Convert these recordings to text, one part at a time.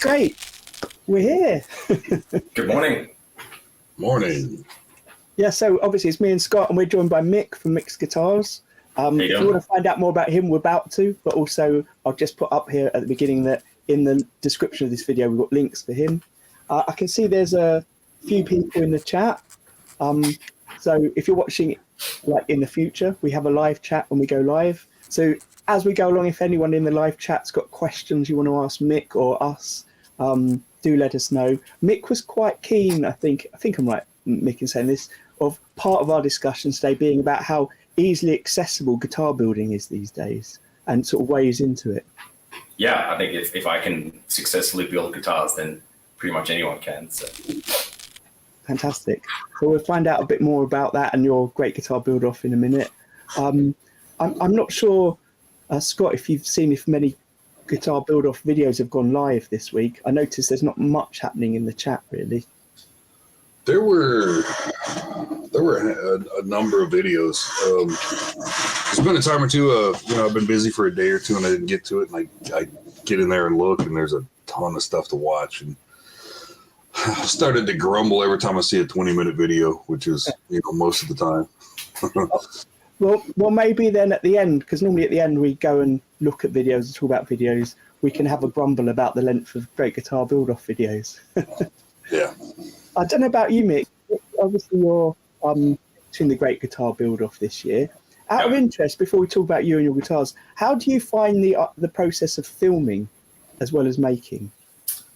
Great. We're here. Good morning. Morning. Yeah, so obviously it's me and Scott, and we're joined by Mick from Mick's Guitars. If you want to find out more about him, we're about to, but also I'll just put up here at the beginning that in the description of this video, we've got links for him. I can see there's a few people in the chat. So if you're watching like in the future, we have a live chat when we go live. So as we go along, if anyone in the live chat's got questions you want to ask Mick or us, do let us know. Mick was quite keen, I think I'm right, Mick, in saying this, of part of our discussion today being about how easily accessible guitar building is these days and sort of ways into it. Yeah, I think if I can successfully build guitars, then pretty much anyone can. So. Fantastic. So we'll find out a bit more about that and your great guitar build off in a minute. I'm not sure, Scott, if you've seen if many guitar build off videos have gone live this week. I noticed there's not much happening in the chat really. There were a number of videos. There's been a time or two, I've been busy for a day or two and I didn't get to it, and I get in there and look, and there's a ton of stuff to watch, and I started to grumble every time I see a 20-minute video, which is most of the time. Well, maybe then at the end, because normally at the end we go and look at videos and talk about videos, we can have a grumble about the length of great guitar build off videos. Yeah. I don't know about you, Mick. Obviously, you're doing the Great Guitar Build-Off this year. Out of interest, before we talk about you and your guitars, how do you find the process of filming as well as making?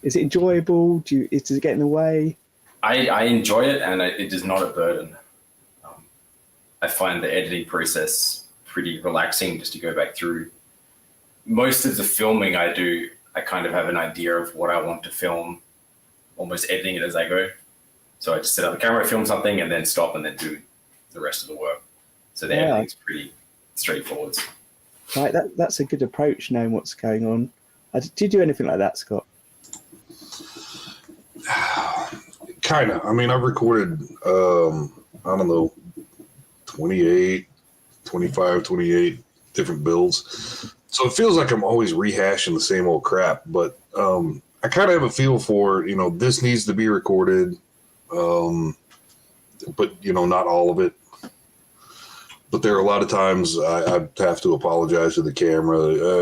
Is it enjoyable? Does it get in the way? I enjoy it, and it is not a burden. I find the editing process pretty relaxing just to go back through. Most of the filming I do, I kind of have an idea of what I want to film, almost editing it as I go. So I just set up the camera, film something, and then stop and then do the rest of the work. So the editing's pretty straightforward. Right, that's a good approach, knowing what's going on. Do you do anything like that, Scott? Kind of. I mean, I've recorded, 28 different builds. So it feels like I'm always rehashing the same old crap, but I kind of have a feel for, this needs to be recorded, but, not all of it. But there are a lot of times I have to apologize to the camera.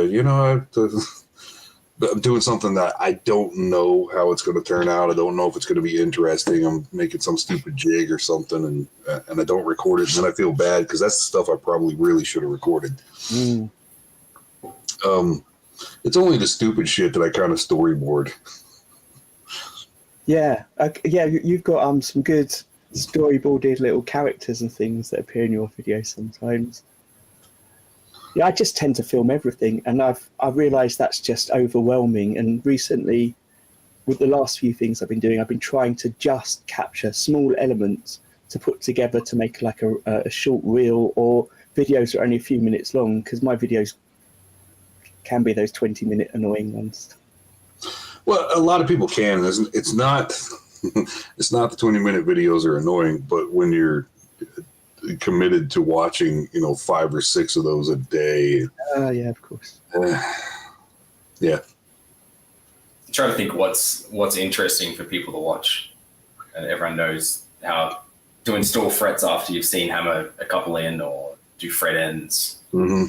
I'm doing something that I don't know how it's going to turn out. I don't know if it's going to be interesting. I'm making some stupid jig or something, and I don't record it, and then I feel bad because that's the stuff I probably really should have recorded. Mm. It's only the stupid shit that I kind of storyboard. Yeah, you've got some good storyboarded little characters and things that appear in your videos sometimes. Yeah, I just tend to film everything, and I've realised that's just overwhelming. And recently, with the last few things I've been doing, I've been trying to just capture small elements to put together to make like a short reel or videos that are only a few minutes long, because my videos can be those 20-minute annoying ones. Well, a lot of people can. It's not it's not the 20-minute videos are annoying, but when you're committed to watching, 5 or 6 of those a day. Yeah, of course. Yeah. I'm trying to think what's interesting for people to watch, and everyone knows how to install frets after you've seen hammer a couple in or do fret ends. Mm-hmm.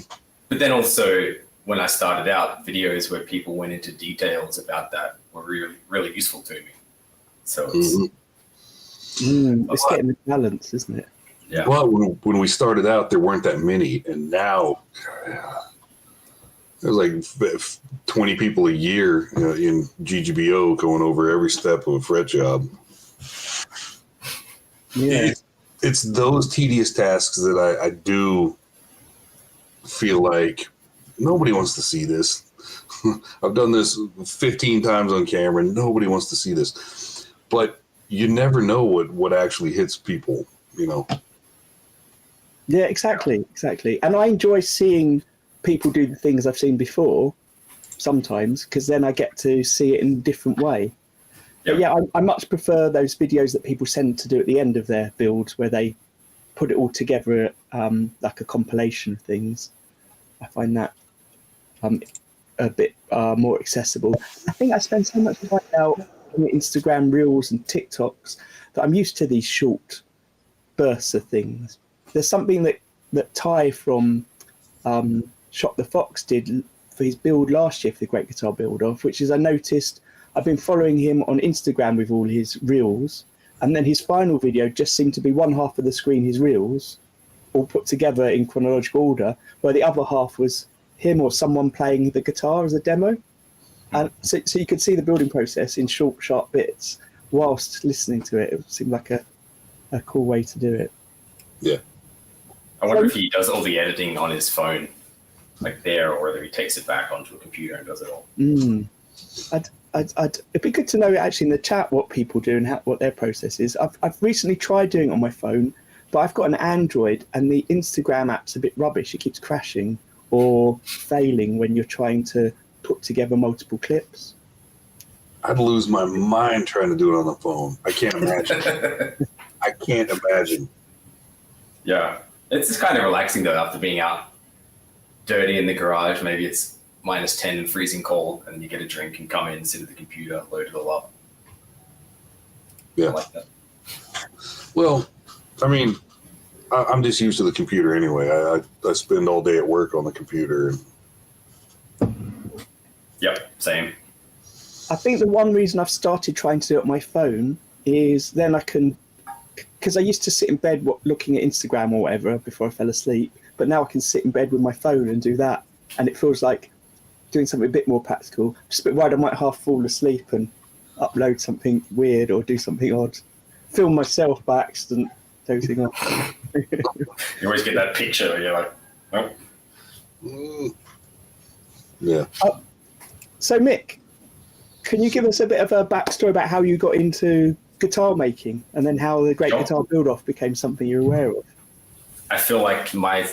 But then also, when I started out, videos where people went into details about that were really, really useful to me. So it's, it's getting the balance, isn't it? Yeah. Well, when we started out, there weren't that many, and now there's like 20 people a year in GGBO going over every step of a fret job. Yeah, it's those tedious tasks that I do feel like nobody wants to see this. I've done this 15 times on camera. Nobody wants to see this, but you never know what actually hits people, Yeah, exactly. And I enjoy seeing people do the things I've seen before sometimes, because then I get to see it in a different way. But yeah, I much prefer those videos that people send to do at the end of their build, where they put it all together like a compilation of things. I find that a bit more accessible. I think I spend so much time now on Instagram Reels and TikToks that I'm used to these short bursts of things. There's something that Ty from Shot the Fox did for his build last year for the Great Guitar Build-Off, which is I noticed I've been following him on Instagram with all his reels, and then his final video just seemed to be one half of the screen, his reels, all put together in chronological order, where the other half was him or someone playing the guitar as a demo. And so you could see the building process in short, sharp bits whilst listening to it. It seemed like a cool way to do it. Yeah. I wonder if he does all the editing on his phone, like there, or whether he takes it back onto a computer and does it all. It'd be good to know actually in the chat what people do and what their process is. I've recently tried doing it on my phone, but I've got an Android and the Instagram app's a bit rubbish. It keeps crashing or failing when you're trying to put together multiple clips. I'd lose my mind trying to do it on the phone. I can't imagine. I can't imagine. Yeah. It's just kind of relaxing though after being out dirty in the garage. Maybe it's -10 and freezing cold, and you get a drink and come in, sit at the computer, load it all up. Yeah. I like that. Well, I mean, I'm just used to the computer anyway. I spend all day at work on the computer. Yep, same. I think the one reason I've started trying to do it on my phone is then I can, because I used to sit in bed looking at Instagram or whatever before I fell asleep, but now I can sit in bed with my phone and do that, and it feels like doing something a bit more practical. Just a bit worried I might half fall asleep and upload something weird or do something odd. Film myself by accident, dozing off. You always get that picture where you're like, oh. Yeah. So Mick, can you give us a bit of a backstory about how you got into guitar making and then how the Great Guitar Build-Off became something you're aware of? I feel like my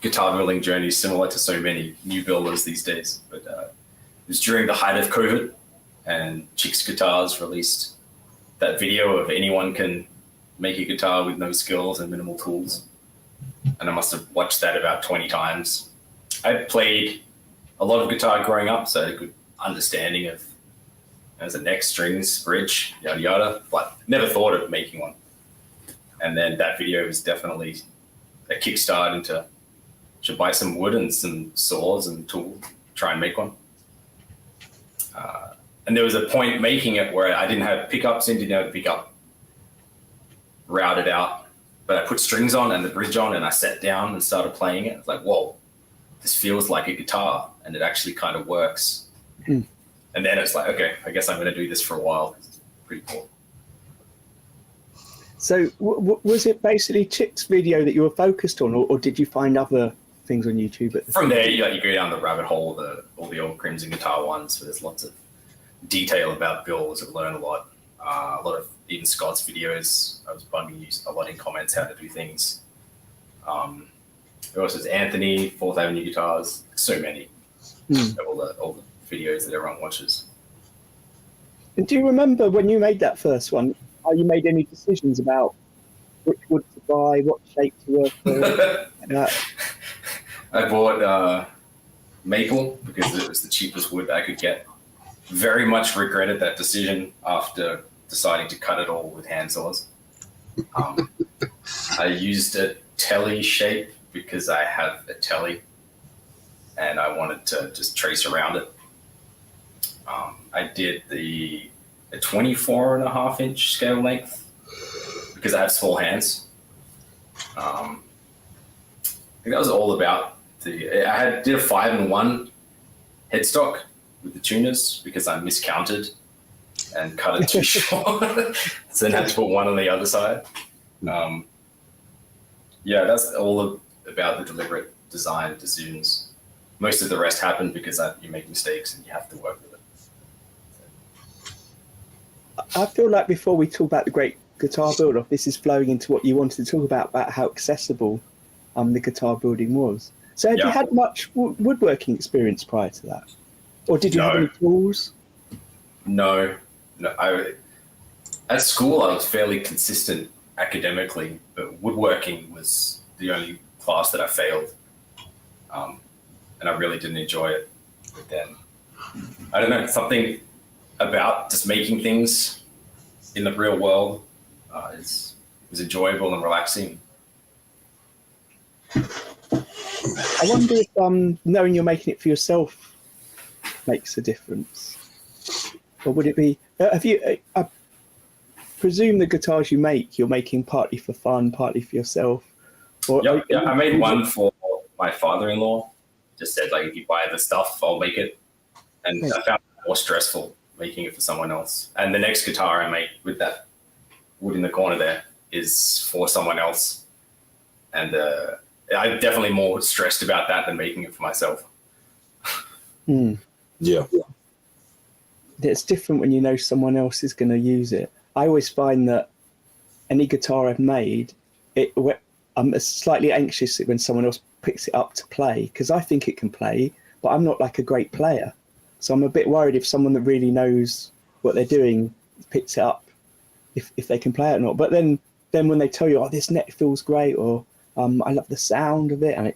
guitar building journey is similar to so many new builders these days, but it was during the height of COVID, and Chicks Guitars released that video of anyone can make a guitar with no skills and minimal tools, and I must have watched that about 20 times. I played a lot of guitar growing up, so I had a good understanding of as a neck, strings, bridge, yada yada, but never thought of making one. And then that video was definitely a kickstart into should buy some wood and some saws and tools, try and make one. And there was a point making it where I didn't have pickups in, didn't have a pickup routed out, but I put strings on and the bridge on, and I sat down and started playing it. It's like, whoa, this feels like a guitar, and it actually kind of works. And then it's like, okay, I guess I'm going to do this for a while. It's pretty cool. So was it basically Chick's video that you were focused on, or did you find other things on YouTube? From there, you go down the rabbit hole, all the old Crimson Guitar ones, so there's lots of detail about builds. I've learned a lot of even Scott's videos. I was bugging you a lot in comments how to do things. There also is Anthony, 4th Avenue Guitars, so many. All the videos that everyone watches. And do you remember when you made that first one, how you made any decisions about which wood to buy, what shape to work with? I bought maple because it was the cheapest wood I could get. Very much regretted that decision after deciding to cut it all with hand saws. I used a telly shape because I have a telly and I wanted to just trace around it. I did a 24.5-inch scale length because I have small hands. I think that was all about I did a 5-in-1 headstock with the tuners because I miscounted and cut it too short. So then I had to put one on the other side. Yeah, that's all about the deliberate design decisions. Most of the rest happened because you make mistakes and you have to work with it. I feel like before we talk about the Great Guitar Build-Off, this is flowing into what you wanted to talk about how accessible the guitar building was. So have you had much woodworking experience prior to that? Or did you have any tools? No. At school, I was fairly consistent academically, but woodworking was the only class that I failed. And I really didn't enjoy it. But then, I don't know, something about just making things in the real world is enjoyable and relaxing. I wonder if knowing you're making it for yourself makes a difference, or would it be? Have you? I presume the guitars you make, you're making partly for fun, partly for yourself. Or Yeah. I made one for my father-in-law. Just said, like, if you buy the stuff, I'll make it. And I found it more stressful making it for someone else. And the next guitar I make with that wood in the corner there is for someone else. And I'm definitely more stressed about that than making it for myself. Yeah. It's different when you know someone else is going to use it. I always find that any guitar I've made, I'm slightly anxious when someone else picks it up to play, because I think it can play, but I'm not like a great player. So I'm a bit worried if someone that really knows what they're doing picks it up, if they can play it or not. But then when they tell you, oh, this neck feels great, or I love the sound of it, and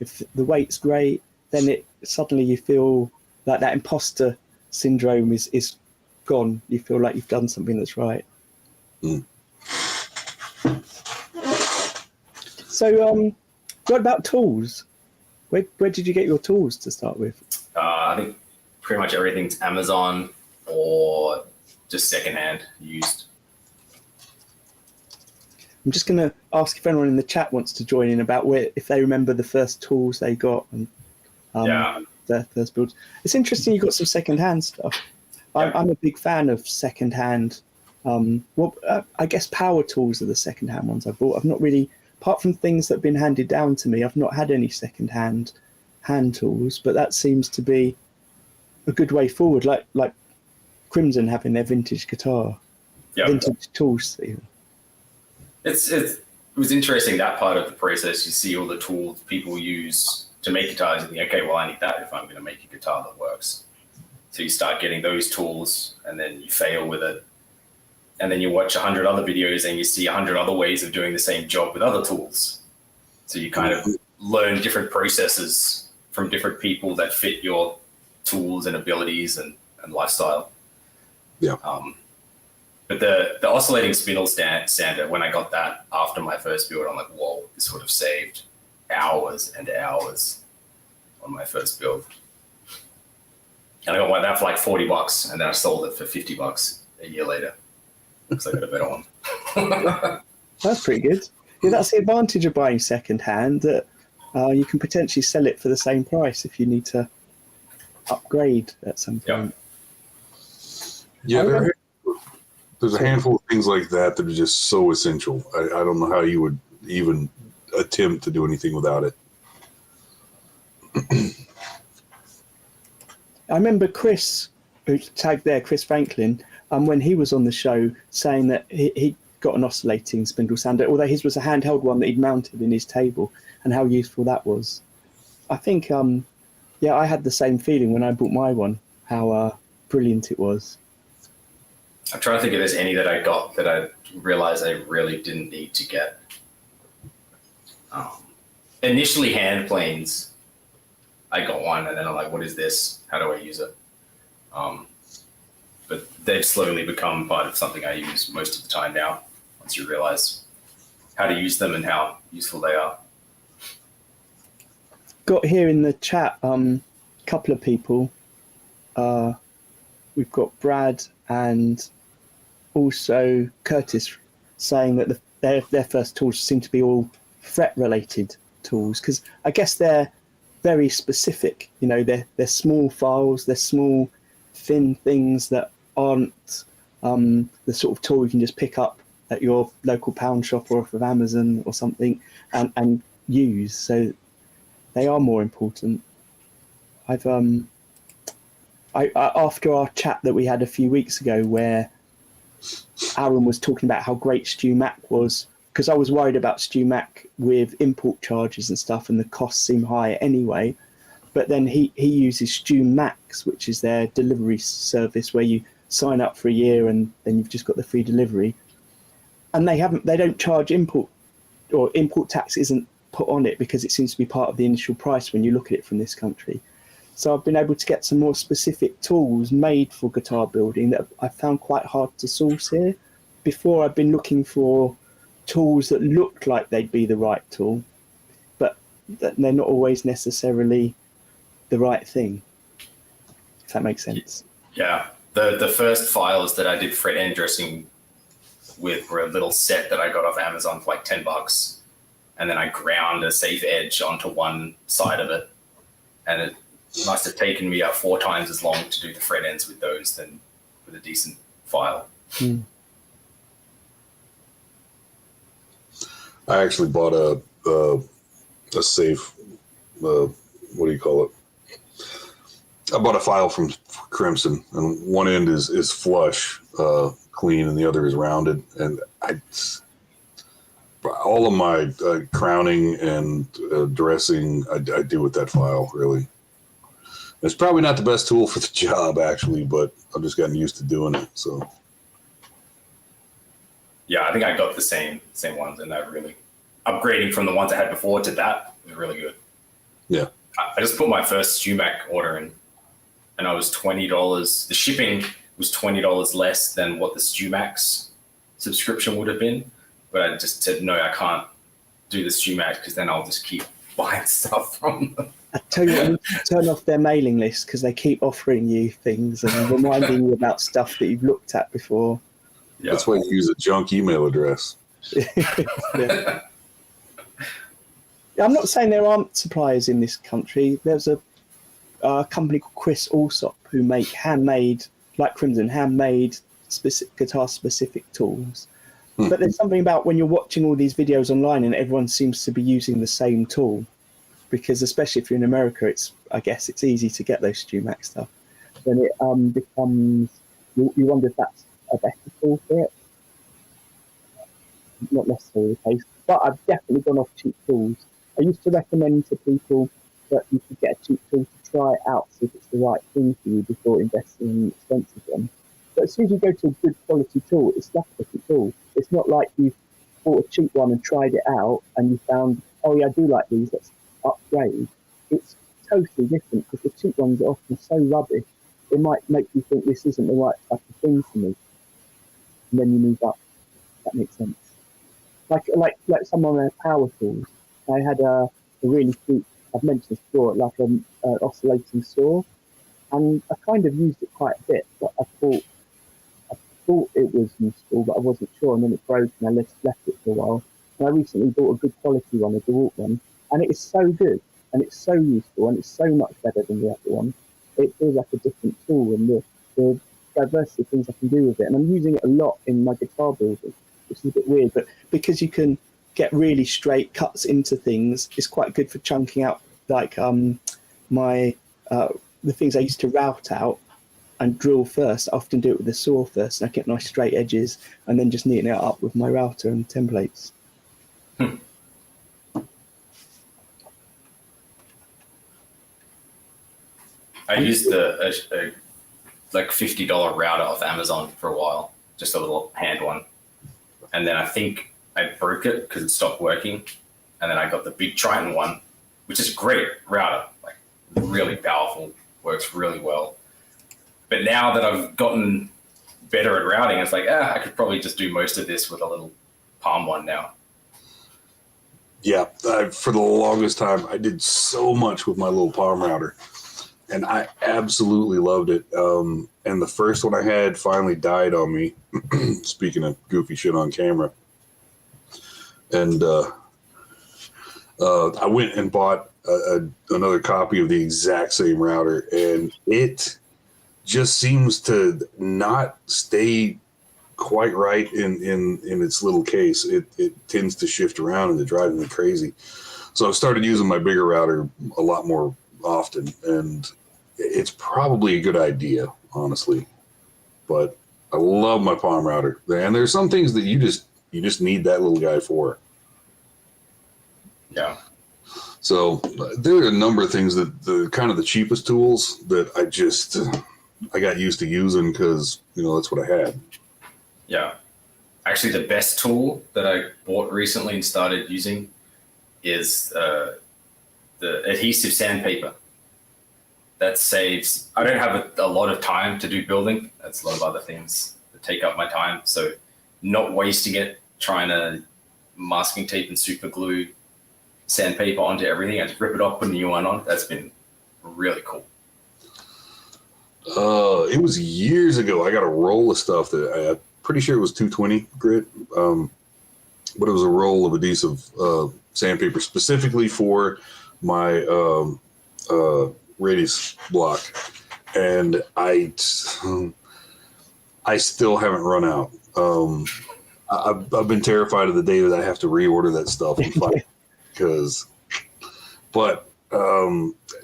if the weight's great, then suddenly you feel like that imposter syndrome is gone. You feel like you've done something that's right. So what about tools? Where did you get your tools to start with? I think pretty much everything's Amazon or just secondhand used. I'm just going to ask if anyone in the chat wants to join in about if they remember the first tools they got and their first builds. It's interesting you got some secondhand stuff. Yeah. I'm a big fan of secondhand. I guess power tools are the secondhand ones I bought. I've not really, apart from things that have been handed down to me, I've not had any secondhand hand tools, but that seems to be a good way forward, like Crimson having their vintage guitar, vintage tools even. It was interesting, that part of the process. You see all the tools people use to make guitars and think, okay, well, I need that if I'm going to make a guitar that works. So you start getting those tools and then you fail with it. And then you watch 100 other videos and you see 100 other ways of doing the same job with other tools. So you kind of learn different processes from different people that fit your tools and abilities and lifestyle. Yeah. But the oscillating spindle sander, when I got that after my first build, I'm like, whoa, this would have saved hours and hours on my first build. And I got that for like $40, and then I sold it for $50 a year later because I got a better one. That's pretty good. Yeah, that's the advantage of buying secondhand, that you can potentially sell it for the same price if you need to upgrade at some point. Yeah, there's a handful of things like that are just so essential. I don't know how you would even attempt to do anything without it. I remember Chris, who's tagged there, Chris Franklin, when he was on the show, saying that he got an oscillating spindle sander, although his was a handheld one that he'd mounted in his table, and how useful that was. I think, I had the same feeling when I bought my one, how brilliant it was. I'm trying to think if there's any that I got that I realized I really didn't need to get. Initially, hand planes, I got one, and then I'm like, what is this? How do I use it? But they've slowly become part of something I use most of the time now, once you realize how to use them and how useful they are. Got here in the chat a couple of people. We've got Brad and also Curtis saying that their first tools seem to be all fret-related tools, because I guess they're very specific. You know, they're small files, they're small, thin things that aren't the sort of tool you can just pick up at your local pound shop or off of Amazon or something and use. So they are more important. After our chat that we had a few weeks ago, where Arran was talking about how great StewMac was, because I was worried about StewMac with import charges and stuff, and the costs seem high anyway. But then he uses StewMax, which is their delivery service where you sign up for a year and then you've just got the free delivery. And they don't charge import, or import tax isn't put on it because it seems to be part of the initial price when you look at it from this country. So I've been able to get some more specific tools made for guitar building that I found quite hard to source here. Before, I've been looking for tools that looked like they'd be the right tool, but they're not always necessarily the right thing, if that makes sense. Yeah. The first files that I did fret end dressing with were a little set that I got off Amazon for like $10. And then I ground a safe edge onto one side of it. And it must have taken me 4 times as long to do the fret ends with those than with a decent file. I actually bought a safe, what do you call it? I bought a file from Crimson, and one end is flush, clean, and the other is rounded. And all of my crowning and dressing, I do with that file, really. It's probably not the best tool for the job, actually, but I've just gotten used to doing it. So, yeah, I think I got the same ones, and that really upgrading from the ones I had before to that was really good. Yeah, I just put my first StewMac order in, and I was $20. The shipping was $20 less than what the StewMac's subscription would have been, but I just said no, I can't do the StewMac because then I'll just keep buying stuff from them. I tell you what, turn off their mailing list because they keep offering you things and reminding you about stuff that you've looked at before. Yeah. That's why you use a junk email address. Yeah. I'm not saying there aren't suppliers in this country. There's a company called Chris Alsop who make handmade, like Crimson, handmade guitar-specific tools. But there's something about when you're watching all these videos online and everyone seems to be using the same tool, because especially if you're in America, I guess it's easy to get those StewMac stuff. Then it becomes, you wonder if that's a better tool for it. Not necessarily the case, but I've definitely gone off cheap tools. I used to recommend to people that you should get a cheap tool to try it out, see if it's the right thing for you before investing in an expensive one. But as soon as you go to a good quality tool, it's like a different tool. It's not like you've bought a cheap one and tried it out and you found, oh yeah, I do like these, let's upgrade. It's totally different because the cheap ones are often so rubbish, it might make you think this isn't the right type of thing for me. And then you move up. That makes sense. Like some of my power tools. I had a really cute, I've mentioned this before, like an oscillating saw. And I kind of used it quite a bit, but I thought it was useful, but I wasn't sure. And then it broke and I left it for a while. And I recently bought a good quality one, a DeWalt one. And it is so good, and it's so useful, and it's so much better than the other one. It feels like a different tool, and the diversity of things I can do with it. And I'm using it a lot in my guitar building, which is a bit weird, but because you can get really straight cuts into things, it's quite good for chunking out, like the things I used to route out and drill first. I often do it with a saw first, and I get nice straight edges, and then just neaten it up with my router and templates. I used a like $50 router off Amazon for a while, just a little hand one. And then I think I broke it because it stopped working. And then I got the big Triton one, which is a great router, like really powerful, works really well. But now that I've gotten better at routing, it's like, I could probably just do most of this with a little palm one now. Yeah, for the longest time, I did so much with my little palm router. And I absolutely loved it. And the first one I had finally died on me. Speaking of goofy shit on camera. And I went and bought another copy of the exact same router. And it just seems to not stay quite right in its little case. It tends to shift around and it drives me crazy. So I started using my bigger router a lot more often, and it's probably a good idea, honestly. But I love my palm router, and there's some things that you just need that little guy for. Yeah. So there are a number of things that the kind of the cheapest tools that I got used to using because that's what I had. Yeah. Actually, the best tool that I bought recently and started using is the adhesive sandpaper. that saves. I don't have a lot of time to do building. That's a lot of other things that take up my time. So not wasting it trying to masking tape and super glue sandpaper onto everything. I just rip it off, put a new one on. That's been really cool. It was years ago. I got a roll of stuff that I'm pretty sure it was 220 grit, but it was a roll of adhesive sandpaper specifically for my radius block, and I still haven't run out. I've been terrified of the day that I have to reorder that stuff and fight but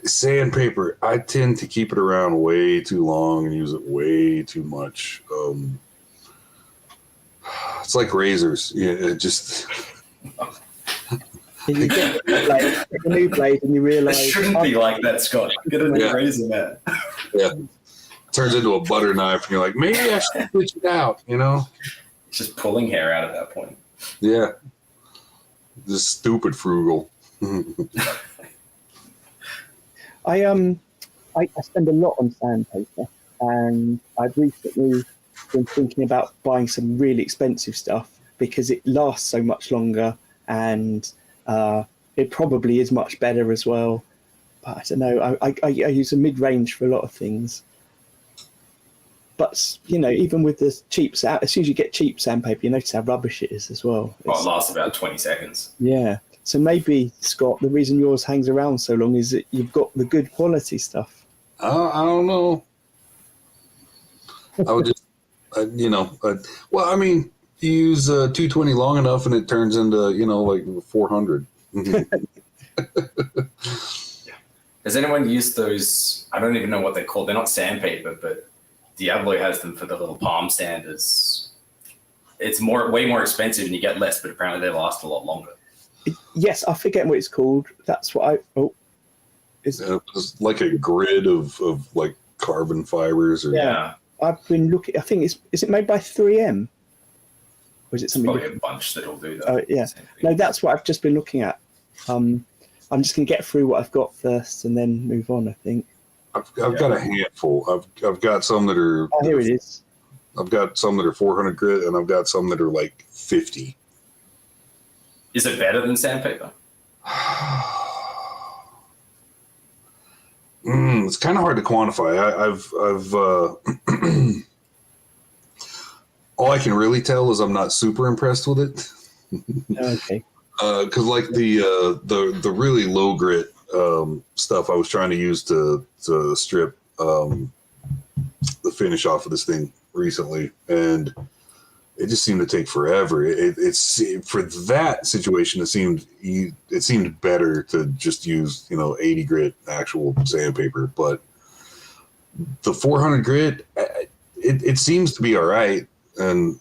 sandpaper, I tend to keep it around way too long and use it way too much. It's like razors. Yeah, it just. You get like a new blade and you realize it shouldn't be like that, Scott. Get a new razor, man. Yeah. Turns into a butter knife and you're like, maybe I should switch it out, you know? It's just pulling hair out at that point. Yeah. Just stupid frugal. I spend a lot on sandpaper, and I've recently been thinking about buying some really expensive stuff because it lasts so much longer, and it probably is much better as well. But I don't know. I use a mid-range for a lot of things. But you know, even with the cheap, as soon as you get cheap sandpaper, you notice how rubbish it is as well. It lasts about 20 seconds. Yeah. So maybe, Scott, the reason yours hangs around so long is that you've got the good quality stuff. I don't know. I would just, well, I mean, you use 220 long enough and it turns into, like 400. Has anyone used those? I don't even know what they're called. They're not sandpaper, but Diablo has them for the little palm sanders. It's way more expensive and you get less, but apparently they last a lot longer. Yes, I forget what it's called. That's what it's like a grid of like carbon fibers. Yeah. I've been looking. I think is it made by 3M? Or is it something? Probably a bunch that'll do that. Yeah. No, that's what I've just been looking at. I'm just going to get through what I've got first and then move on, I think. I've got a handful. I've got some that are. Oh, here it is. I've got some that are 400 grit, and I've got some that are like 50. Is it better than sandpaper? It's kind of hard to quantify. I've all I can really tell is I'm not super impressed with it. Okay. Because like the really low grit stuff I was trying to use to strip the finish off of this thing recently, and it just seemed to take forever. It's for that situation. It seemed better to just use 80 grit actual sandpaper, but the 400 grit it seems to be all right, and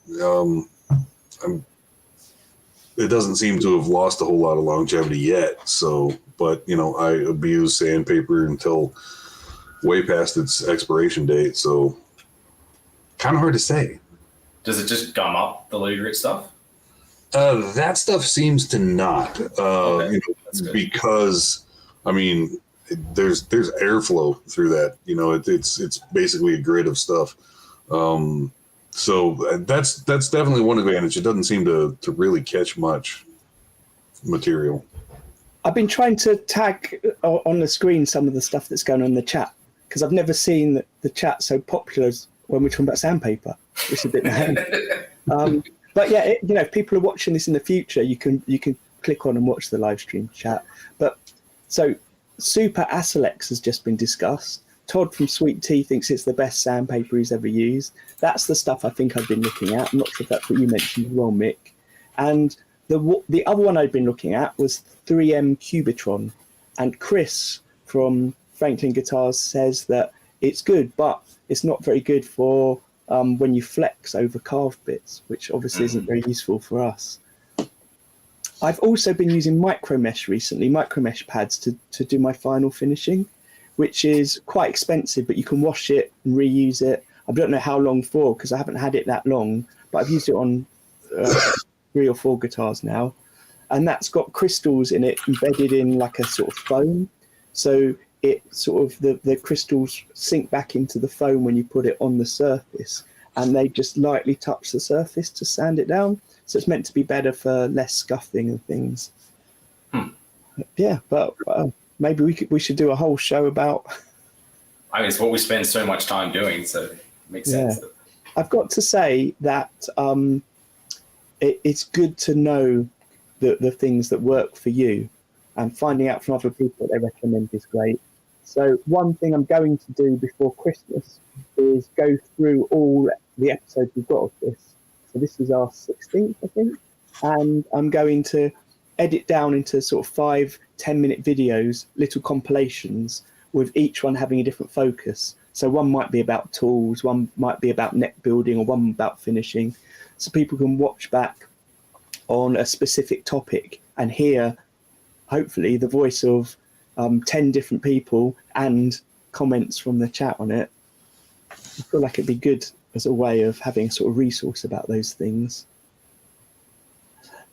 it doesn't seem to have lost a whole lot of longevity yet. So, but I abuse sandpaper until way past its expiration date. So, kind of hard to say. Does it just gum up the low grit stuff? That stuff seems to not, Okay. Because I mean, there's airflow through that. It's basically a grid of stuff. So that's definitely one advantage. It doesn't seem to really catch much material. I've been trying to tag on the screen some of the stuff that's going on in the chat because I've never seen the chat so popular as when we're talking about sandpaper, which is a bit mad. But yeah, if people are watching this in the future, you can click on and watch the live stream chat. But so Super Asilex has just been discussed. Todd from Sweet Tea thinks it's the best sandpaper he's ever used. That's the stuff I think I've been looking at. I'm not sure if that's what you mentioned as well, Mick. And the other one I'd been looking at was 3M Cubitron. And Chris from Franklin Guitars says that it's good, but it's not very good for when you flex over carved bits, which obviously isn't very useful for us. I've also been using micromesh recently, micromesh pads to do my final finishing, which is quite expensive, but you can wash it and reuse it. I don't know how long for because I haven't had it that long, but I've used it on 3 or 4 guitars now. And that's got crystals in it embedded in like a sort of foam. So it sort of the crystals sink back into the foam when you put it on the surface, and they just lightly touch the surface to sand it down. So it's meant to be better for less scuffing and things. Yeah, but maybe we should do a whole show about. I mean, it's what we spend so much time doing, so it makes sense. I've got to say that it's good to know the things that work for you, and finding out from other people what they recommend is great. So one thing I'm going to do before Christmas is go through all the episodes we've got of this. So this is our 16th, I think, and I'm going to edit down into sort of 5-10 minute videos, little compilations, with each one having a different focus. So one might be about tools, one might be about neck building, or one about finishing. So people can watch back on a specific topic and hear, hopefully, the voice of 10 different people and comments from the chat on it. I feel like it'd be good as a way of having a sort of resource about those things.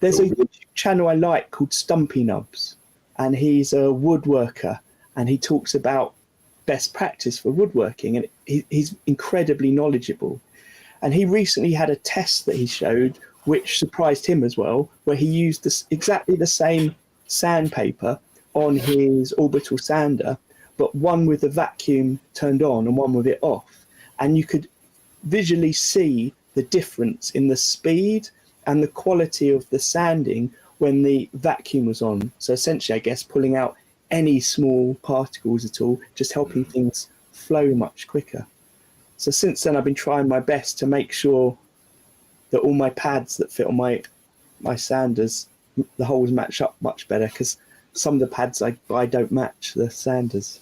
There's a YouTube channel I like called Stumpy Nubs, and he's a woodworker, and he talks about best practice for woodworking, and he's incredibly knowledgeable. And he recently had a test that he showed, which surprised him as well, where he used exactly the same sandpaper on his orbital sander, but one with the vacuum turned on and one with it off. And you could visually see the difference in the speed and the quality of the sanding when the vacuum was on. So essentially, I guess, pulling out any small particles at all, just helping things flow much quicker. So since then, I've been trying my best to make sure that all my pads that fit on my sanders, the holes match up much better, because some of the pads I buy don't match the sanders.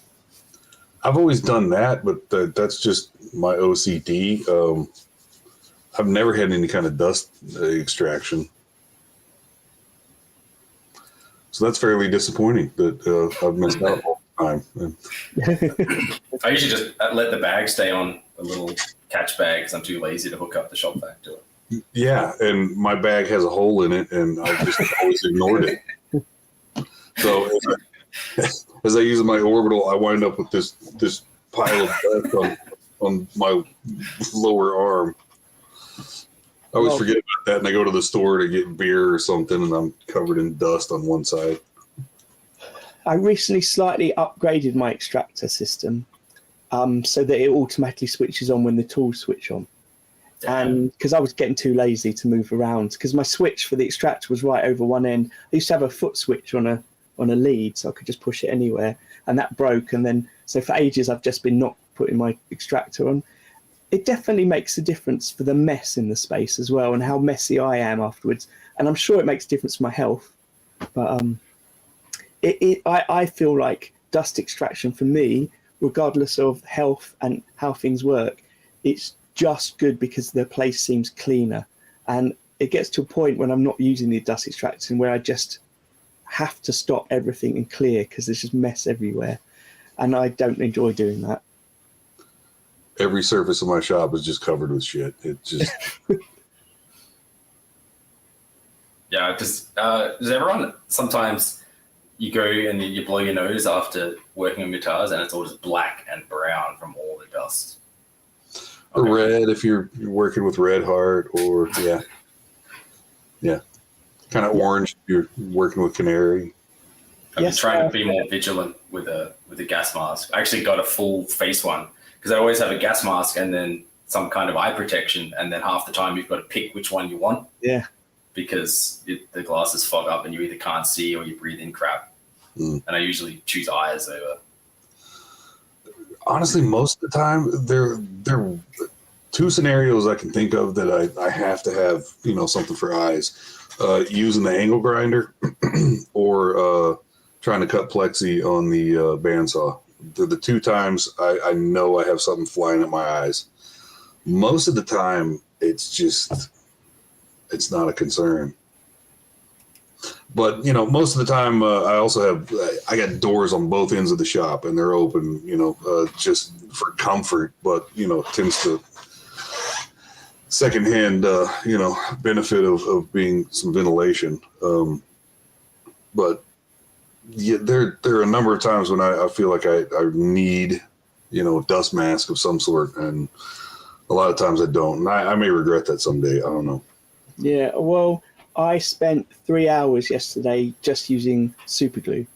I've always done that, but that's just my OCD. I've never had any kind of dust extraction. So that's fairly disappointing that I've missed out all the time. I usually just let the bag stay on a little catch bag because I'm too lazy to hook up the shop vac to it. Yeah, and my bag has a hole in it, and I just always ignored it. So as I use my orbital, I wind up with this pile of dust on my lower arm. I always forget about that, and I go to the store to get beer or something, and I'm covered in dust on one side. I recently slightly upgraded my extractor system so that it automatically switches on when the tools switch on. And because I was getting too lazy to move around, because my switch for the extractor was right over one end. I used to have a foot switch on a lead, so I could just push it anywhere, and that broke. And then, so for ages, I've just been not putting my extractor on. It definitely makes a difference for the mess in the space as well, and how messy I am afterwards. And I'm sure it makes a difference to my health. But I feel like dust extraction for me, regardless of health and how things work, it's just good because the place seems cleaner. And it gets to a point when I'm not using the dust extraction where I just have to stop everything and clear because there's just mess everywhere. And I don't enjoy doing that. Every surface of my shop is just covered with shit. It just... Yeah, because does everyone, sometimes you go and you blow your nose after working on guitars and it's all just black and brown from all the dust. Or red if you're working with Red Heart, or kind of orange if you're working with Canary. I've been trying to be more vigilant with a gas mask. I actually got a full face one because I always have a gas mask and then some kind of eye protection, and then half the time you've got to pick which one you want. Yeah. Because the glasses fog up and you either can't see or you breathe in crap. And I usually choose eyes over. Honestly, most of the time, there are two scenarios I can think of that I have to have, something for eyes. Using the angle grinder or trying to cut plexi on the bandsaw. They're the two times I know I have something flying at my eyes. Most of the time, it's not a concern. But, most of the time, I got doors on both ends of the shop and they're open, just for comfort, but, tends to secondhand, benefit of being some ventilation. But yeah, there are a number of times when I feel like I need, a dust mask of some sort, and a lot of times I don't. And I may regret that someday. I don't know. Yeah, well, I spent 3 hours yesterday just using super glue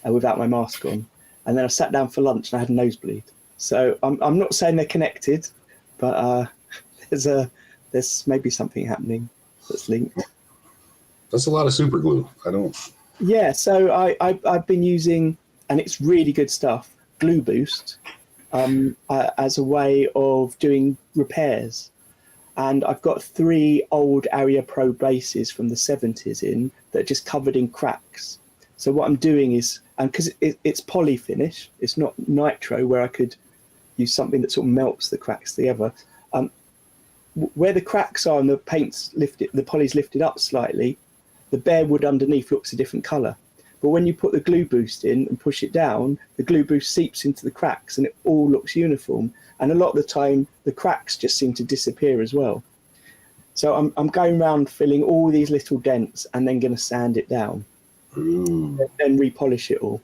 without my mask on. And then I sat down for lunch and I had a nosebleed. So I'm not saying they're connected, but there's maybe something happening that's linked. That's a lot of super glue. I don't. Yeah, so I've been using, and it's really good stuff, Glue Boost, as a way of doing repairs. And I've got 3 old Area Pro bases from the 70s in that are just covered in cracks. So what I'm doing is, and because it's poly finish, it's not nitro where I could use something that sort of melts the cracks together. Where the cracks are and the paint's lifted, the poly's lifted up slightly, the bare wood underneath looks a different colour. But when you put the Glue Boost in and push it down, the Glue Boost seeps into the cracks and it all looks uniform. And a lot of the time, the cracks just seem to disappear as well. So I'm going around filling all these little dents and then going to sand it down, and then repolish it all.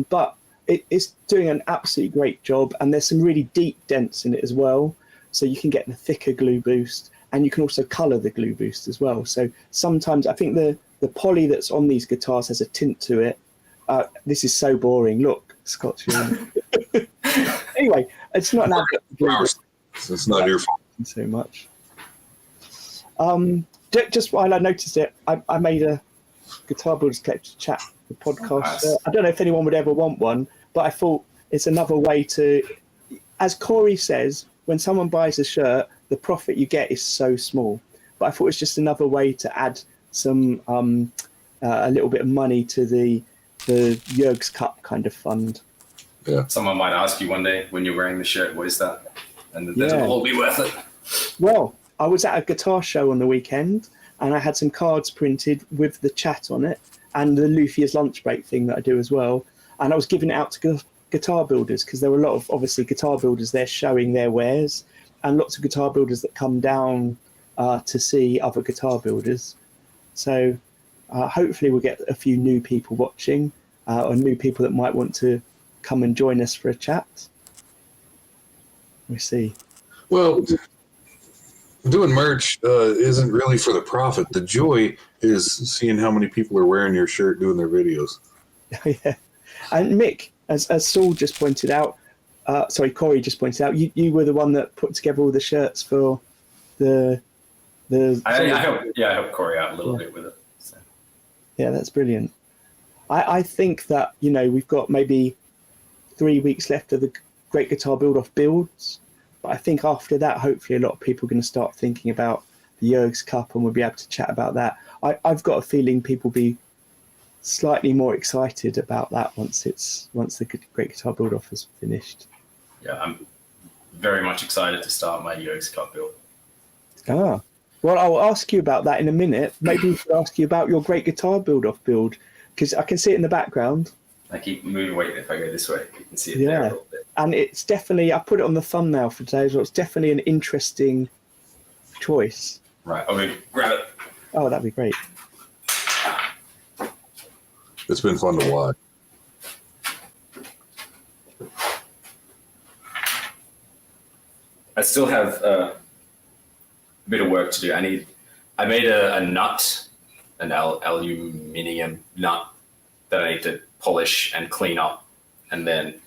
But it's doing an absolutely great job, and there's some really deep dents in it as well. So you can get the thicker Glue Boost, and you can also colour the Glue Boost as well. So sometimes I think the poly that's on these guitars has a tint to it. This is so boring. Look, Scott's Anyway, it's not an advert. It's not your fault so much. Just while I noticed it, I made a Guitar Builders Collective chat the podcast. Nice. I don't know if anyone would ever want one, but I thought it's another way to, as Corey says, when someone buys a shirt, the profit you get is so small. But I thought it's just another way to add some a little bit of money to the Jurg's Cup kind of fund. Yeah. Someone might ask you one day when you're wearing the shirt, what is that? And then it'll all be worth it. Well, I was at a guitar show on the weekend and I had some cards printed with the chat on it and the Luthier's lunch break thing that I do as well. And I was giving it out to guitar builders because there were a lot of, obviously, guitar builders there showing their wares and lots of guitar builders that come down to see other guitar builders. So hopefully we'll get a few new people watching or new people that might want to come and join us for a chat. We'll see. Well, doing merch isn't really for the profit. The joy is seeing how many people are wearing your shirt doing their videos. Yeah. And Mick, as Saul just pointed out, Corey just pointed out, you were the one that put together all the shirts for the I helped Corey out a little bit with it. So. Yeah, that's brilliant. I think that, we've got maybe 3 weeks left of the Great Guitar Build-Off builds. But I think after that, hopefully a lot of people are going to start thinking about the Jurg's Cup and we'll be able to chat about that. I've got a feeling people will be slightly more excited about that once the Great Guitar Build-Off is finished. Yeah, I'm very much excited to start my Jurg's Cup build. Well, I'll ask you about that in a minute. Maybe we should ask you about your Great Guitar Build-Off build, because I can see it in the background. I keep moving away. If I go this way, you can see it there a little bit. And it's definitely, I put it on the thumbnail for today as well. It's definitely an interesting choice. Right, I'm going to grab it. Oh, that'd be great. It's been fun to watch. I still have a bit of work to do. I made a nut, an aluminium nut that I need to polish and clean up. And then,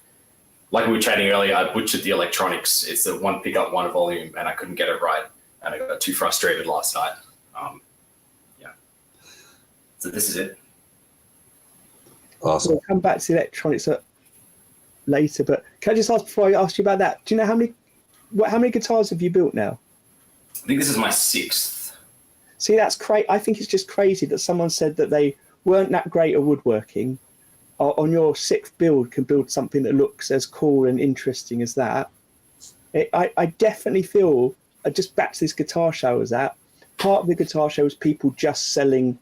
like we were chatting earlier, I butchered the electronics. It's a one pickup, one volume, and I couldn't get it right. And I got too frustrated last night. So this is it. Awesome. We'll come back to the electronics later, but can I just ask before I ask you about that? Do you know how many guitars have you built now? I think this is my 6th. See, that's crazy. I think it's just crazy that someone said that they weren't that great at woodworking. On your 6th build, can build something that looks as cool and interesting as that. I definitely feel, just back to this guitar show I was at, part of the guitar show was people just selling,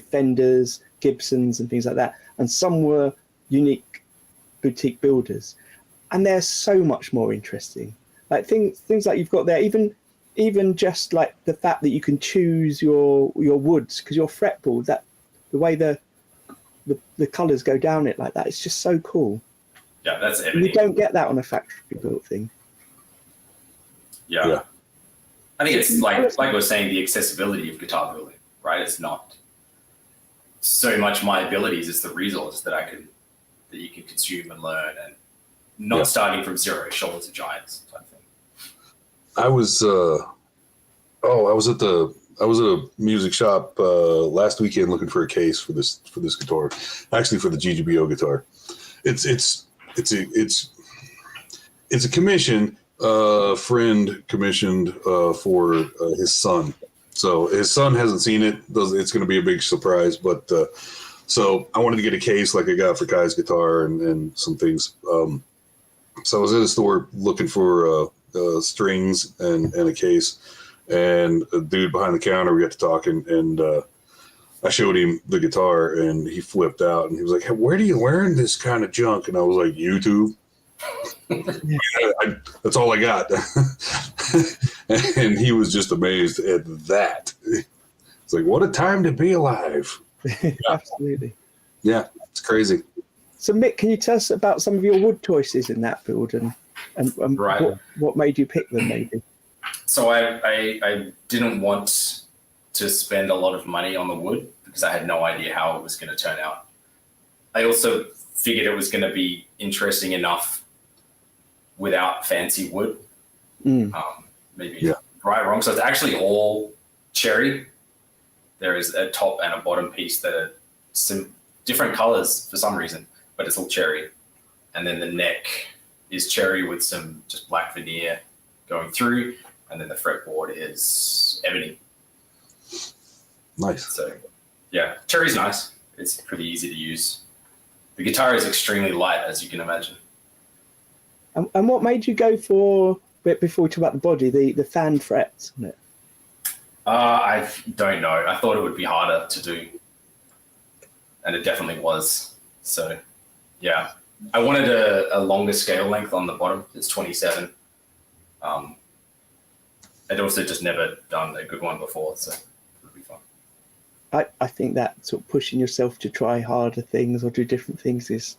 Fenders, Gibsons and things like that. And some were unique boutique builders. And they're so much more interesting. Like things like you've got there, even just like the fact that you can choose your woods, because your fretboard, that the way the the colours go down it like that. It's just so cool. Yeah, that's And you don't get that on a factory built thing. Yeah. I think it's like I was saying, the accessibility of guitar building, right? It's not so much my abilities, it's the resources that you can consume and learn, and not starting from zero, shoulders of giants type thing. I was at a music shop last weekend looking for a case for this guitar, actually for the GGBO guitar. It's a commission. Friend commissioned for his son. So his son hasn't seen it. It's going to be a big surprise. But so I wanted to get a case like I got for Kai's guitar and some things. So I was at a store looking for strings and a case. And a dude behind the counter, we got to talking, and I showed him the guitar, and he flipped out, and he was like, "Hey, where do you learn this kind of junk?" And I was like, "YouTube." That's all I got. And he was just amazed at that. It's like, what a time to be alive. Absolutely. Yeah, it's crazy. So Mick, can you tell us about some of your wood choices in that build and Right. what made you pick them maybe? So I didn't want to spend a lot of money on the wood because I had no idea how it was going to turn out. I also figured it was going to be interesting enough without fancy wood. Maybe right or wrong. So it's actually all cherry. There is a top and a bottom piece that are some different colors for some reason, but it's all cherry. And then the neck is cherry with some just black veneer going through. And then the fretboard is ebony. Nice. So yeah, cherry's nice. It's pretty easy to use. The guitar is extremely light, as you can imagine. And what made you go for, before we talk about the body, the fan frets on it? I don't know. I thought it would be harder to do. And it definitely was. So yeah, I wanted a longer scale length on the bottom. It's 27. I'd also just never done a good one before, so it would be fun. I think that sort of pushing yourself to try harder things or do different things is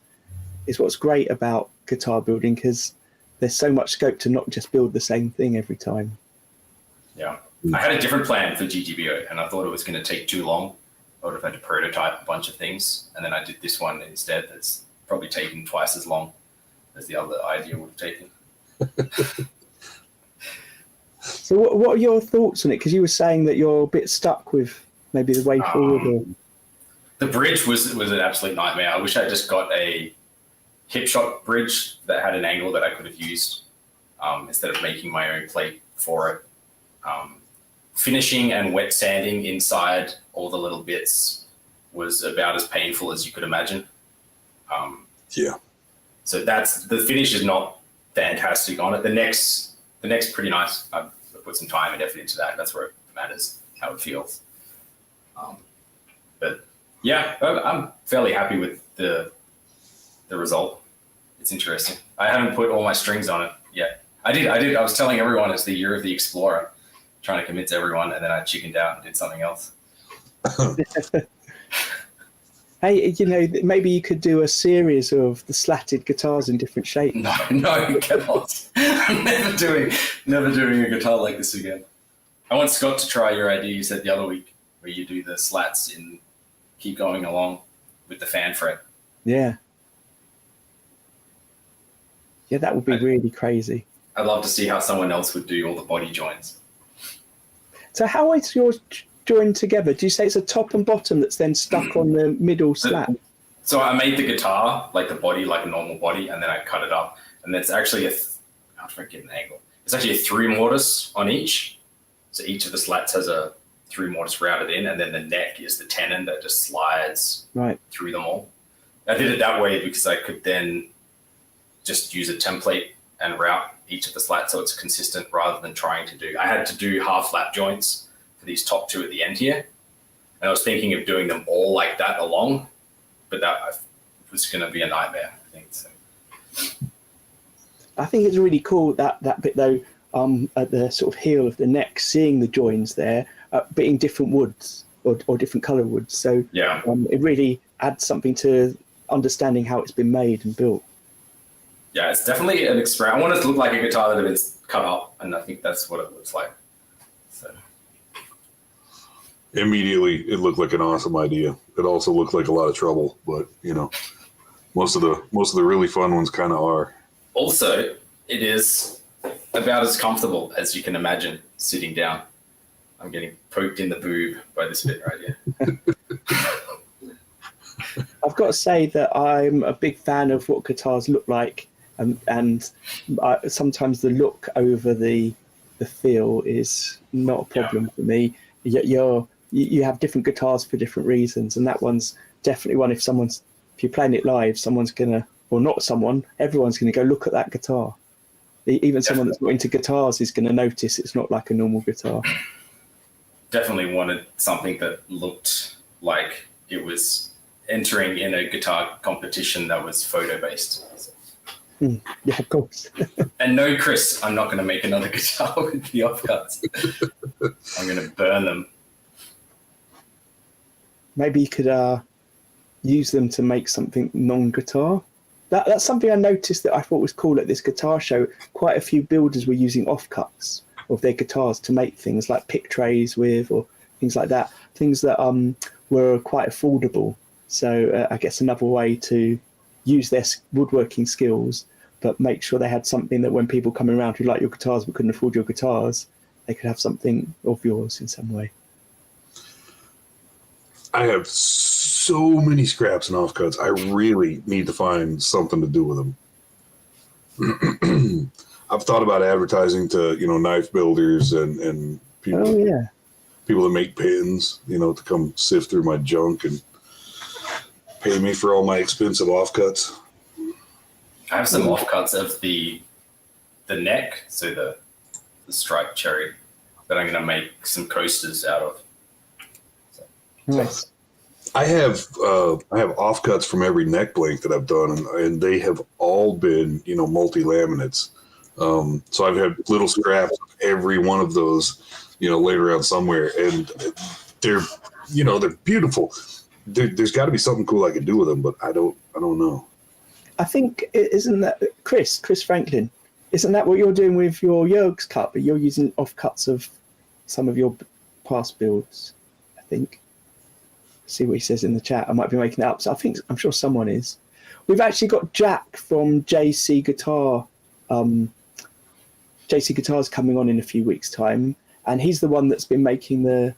what's great about guitar building, because there's so much scope to not just build the same thing every time. Yeah. I had a different plan for GGBO, and I thought it was going to take too long. I would have had to prototype a bunch of things, and then I did this one instead. That's probably taken twice as long as the other idea would have taken. So what are your thoughts on it? Because you were saying that you're a bit stuck with maybe the way forward. Or... The bridge was an absolute nightmare. I wish I just got a hip shot bridge that had an angle that I could have used instead of making my own plate for it. Finishing and wet sanding inside all the little bits was about as painful as you could imagine. So the finish is not fantastic on it. The neck's pretty nice. I've put some time and effort into that. That's where it matters, how it feels. But yeah, I'm fairly happy with the result. It's interesting. I haven't put all my strings on it yet. I did. I was telling everyone it's the year of the Explorer, trying to convince everyone, and then I chickened out and did something else. Hey, maybe you could do a series of the slatted guitars in different shapes. No, you cannot. never doing a guitar like this again. I want Scott to try your idea you said the other week, where you do the slats and keep going along with the fan fret. Yeah. Yeah, that would be really crazy. I'd love to see how someone else would do all the body joins. So how is yours joined together? Do you say it's a top and bottom that's then stuck on the middle slat? So I made the guitar, like the body, like a normal body, and then I cut it up. And it's actually how do I get an angle? It's actually a 3 mortise on each. So each of the slats has a 3 mortise routed in, and then the neck is the tenon that just slides through them all. I did it that way because I could then just use a template and route each of the slats so it's consistent rather than trying to do. I had to do half lap joints for these top 2 at the end here. And I was thinking of doing them all like that along, but that was going to be a nightmare, I think. So. I think it's really cool that bit though, at the sort of heel of the neck, seeing the joins there, being different woods or different color woods. So yeah, it really adds something to understanding how it's been made and built. Yeah, it's definitely an experiment. I want it to look like a guitar that has been cut up, and I think that's what it looks like. So immediately, it looked like an awesome idea. It also looked like a lot of trouble, but you know, most of the really fun ones kind of are. Also, it is about as comfortable as you can imagine sitting down. I'm getting poked in the boob by this bit right here. I've got to say that I'm a big fan of what guitars look like, and sometimes the look over the feel is not a problem for me. You have different guitars for different reasons, and that one's definitely one. If you're playing it live, everyone's gonna go look at that guitar. Even someone that's not into guitars is going to notice it's not like a normal guitar. Definitely wanted something that looked like it was entering in a guitar competition that was photo based. Yeah, of course. And no, Chris, I'm not going to make another guitar with the offcuts. I'm going to burn them. Maybe you could use them to make something non-guitar. That's something I noticed that I thought was cool at this guitar show. Quite a few builders were using offcuts of their guitars to make things like pick trays with, or things like that. Things that were quite affordable. So I guess another way to use their woodworking skills, but make sure they had something that when people coming around who like your guitars but couldn't afford your guitars, they could have something of yours in some way. I have so many scraps and offcuts. I really need to find something to do with them. I've thought about advertising to, knife builders and people, people that make pins, to come sift through my junk and pay me for all my expensive offcuts. I have some offcuts of the neck, so the striped cherry, that I'm going to make some coasters out of. Nice. I have offcuts from every neck blank that I've done, and they have all been, multi-laminates. So I've had little scraps of every one of those, laid around somewhere, and they're beautiful. There's got to be something cool I can do with them, but I don't know. I think, isn't that Chris Franklin? Isn't that what you're doing with your Jörg's cup? You're using offcuts of some of your past builds, I think. See what he says in the chat. I might be making it up. So I'm sure someone is. We've actually got Jack from JC Guitars coming on in a few weeks' time, and he's the one that's been making the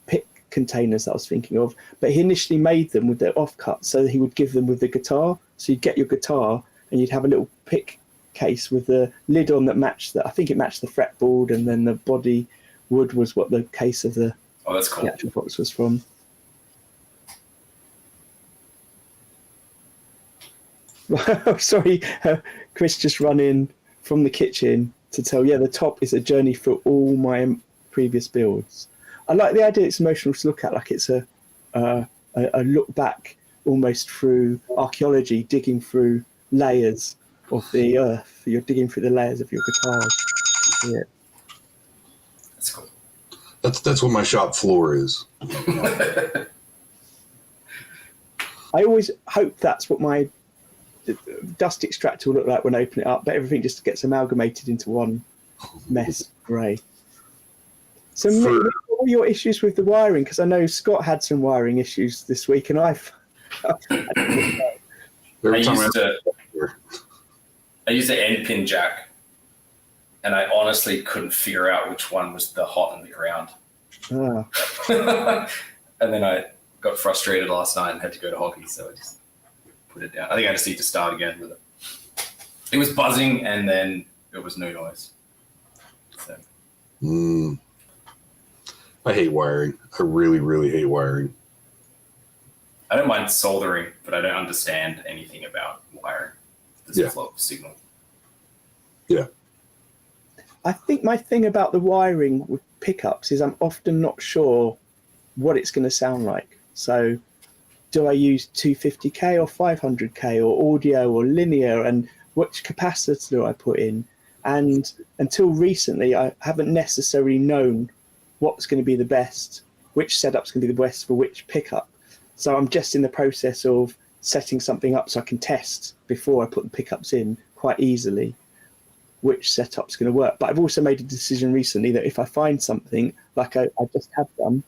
pick containers that I was thinking of. But he initially made them with their offcuts, so he would give them with the guitar. So you'd get your guitar, and you'd have a little pick case with the lid on that matched I think it matched the fretboard, and then the body wood was what the case of the that's cool. The actual box was from. Sorry, Chris just run in from the kitchen to tell, the top is a journey for all my previous builds. I like the idea it's emotional to look at, like it's a look back almost through archaeology, digging through layers of the earth. You're digging through the layers of your guitars. Yeah. That's cool. That's what my shop floor is. I always hope that's what my dust extractor will look like when I open it up, but everything just gets amalgamated into one mess grey. So Mick, what were your issues with the wiring? Because I know Scott had some wiring issues this week, and I used an end pin jack, and I honestly couldn't figure out which one was the hot and the ground. And then I got frustrated last night and had to go to hockey, so I just put it down. I think I just need to start again with it. It was buzzing, and then it was no noise. So. I hate wiring. I really, really hate wiring. I don't mind soldering, but I don't understand anything about wiring. There's a flow of signal. Yeah. I think my thing about the wiring with pickups is I'm often not sure what it's going to sound like. So do I use 250K or 500K or audio or linear, and which capacitor do I put in? And until recently, I haven't necessarily known what's going to be the best, which setup's going to be the best for which pickup. So I'm just in the process of setting something up so I can test before I put the pickups in quite easily which setup's going to work. But I've also made a decision recently that if I find something like I just have done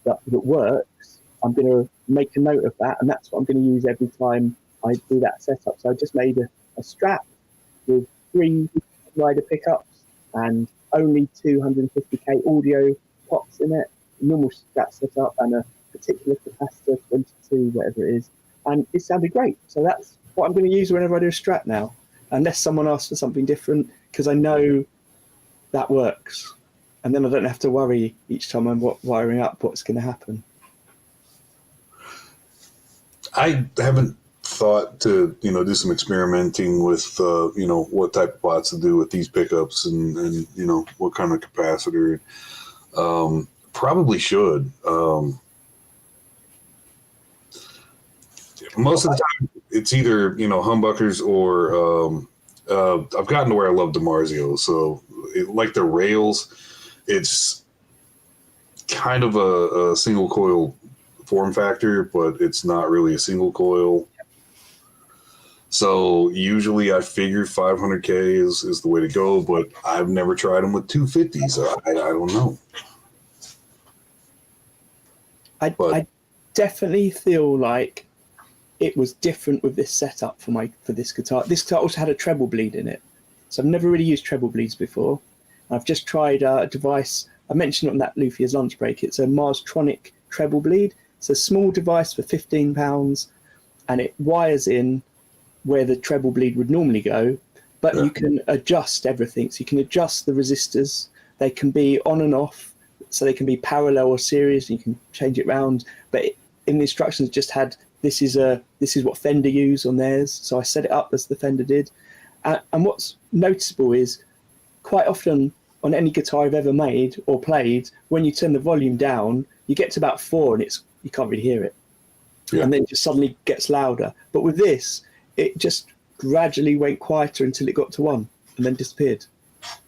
that works, I'm going to make a note of that, and that's what I'm going to use every time I do that setup. So I just made a Strat with 3 rider pickups and only 250k audio pots in it, normal Strat setup, and a particular capacitor, 22, whatever it is, and it sounded great. So that's what I'm going to use whenever I do a Strat now, unless someone asks for something different, because I know that works, and then I don't have to worry each time I'm wiring up what's going to happen. I haven't thought to, do some experimenting with, what type of pots to do with these pickups and what kind of capacitor. Probably should. Most of the time, it's either humbuckers or I've gotten to where I love DiMarzio. So, like the rails, it's kind of a single coil form factor, but it's not really a single coil. So usually I figure 500K is the way to go, but I've never tried them with 250, so I don't know. I definitely feel like it was different with this setup for this guitar. This guitar also had a treble bleed in it, so I've never really used treble bleeds before. I've just tried a device I mentioned on that Luthier's lunch break. It's a Marstronic treble bleed. It's a small device for £15, and it wires in where the treble bleed would normally go, but you can adjust everything. So you can adjust the resistors. They can be on and off, so they can be parallel or series, and you can change it around. But in the instructions, it just had this is what Fender use on theirs. So I set it up as the Fender did. And what's noticeable is quite often on any guitar I've ever made or played, when you turn the volume down, you get to about 4 and you can't really hear it. Yeah. And then it just suddenly gets louder. But with this, it just gradually went quieter until it got to 1 and then disappeared.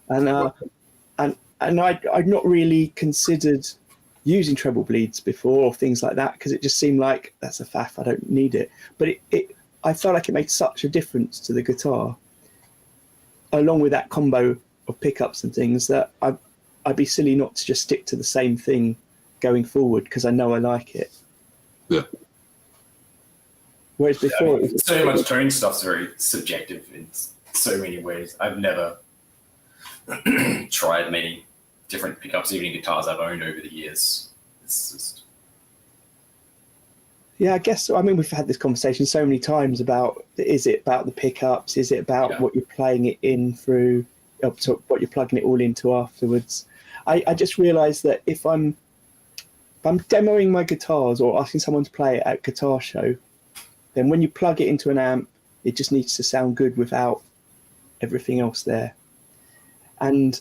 And I'd not really considered using treble bleeds before or things like that, because it just seemed like that's a faff, I don't need it. But I felt like it made such a difference to the guitar, along with that combo of pickups and things, that I'd be silly not to just stick to the same thing going forward, because I know I like it. Yeah. Whereas before, so much tone stuff's very subjective in so many ways. I've never tried many different pickups, even in guitars I've owned over the years. It's just... Yeah, I guess, I mean, we've had this conversation so many times about, is it about the pickups? Is it about what you're playing it in through, up to what you're plugging it all into afterwards? I just realised that if I'm demoing my guitars or asking someone to play it at a guitar show, then when you plug it into an amp, it just needs to sound good without everything else there. And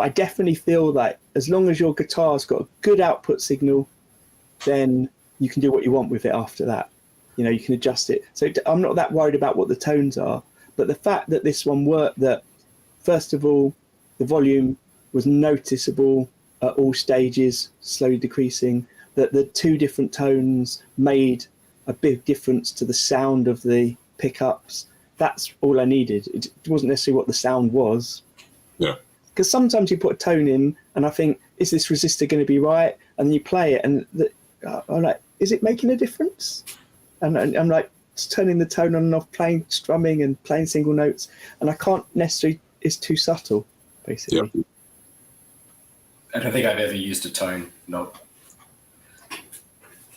I definitely feel that as long as your guitar's got a good output signal, then you can do what you want with it after that. You can adjust it. So I'm not that worried about what the tones are, but the fact that this one worked, that first of all, the volume was noticeable at all stages, slowly decreasing, that the 2 different tones made a big difference to the sound of the pickups. That's all I needed. It wasn't necessarily what the sound was. Yeah. Because sometimes you put a tone in and I think, is this resistor going to be right? And then you play it and I'm like, is it making a difference? And I'm like turning the tone on and off, playing strumming and playing single notes, and I can't necessarily, it's too subtle, basically. Yeah. I don't think I've ever used a tone knob.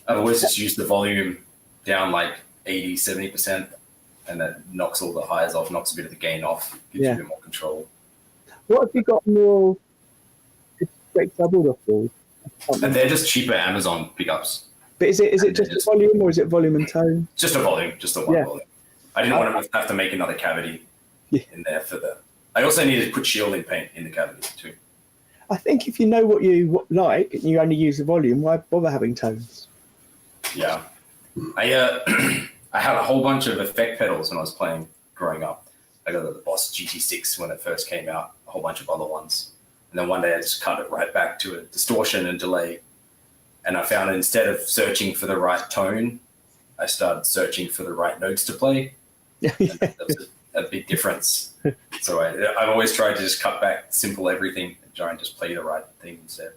I've always just used the volume down like 80, 70%, and that knocks all the highs off, knocks a bit of the gain off, gives you a bit more control. What have you got more straight doubled off for? And they're just cheaper Amazon pickups. But is it just a volume, or is it volume and tone? Just a volume, just a one volume. I didn't want to have to make another cavity in there for the... I also needed to put shielding paint in the cavity too. I think if you know what you like and you only use the volume, why bother having tones? Yeah. I had a whole bunch of effect pedals when I was playing growing up. I got the Boss GT6 when it first came out, a whole bunch of other ones. And then one day I just cut it right back to a distortion and delay. And I found instead of searching for the right tone, I started searching for the right notes to play. And that was a big difference. So I've always tried to just cut back, simple everything, and try and just play the right thing instead.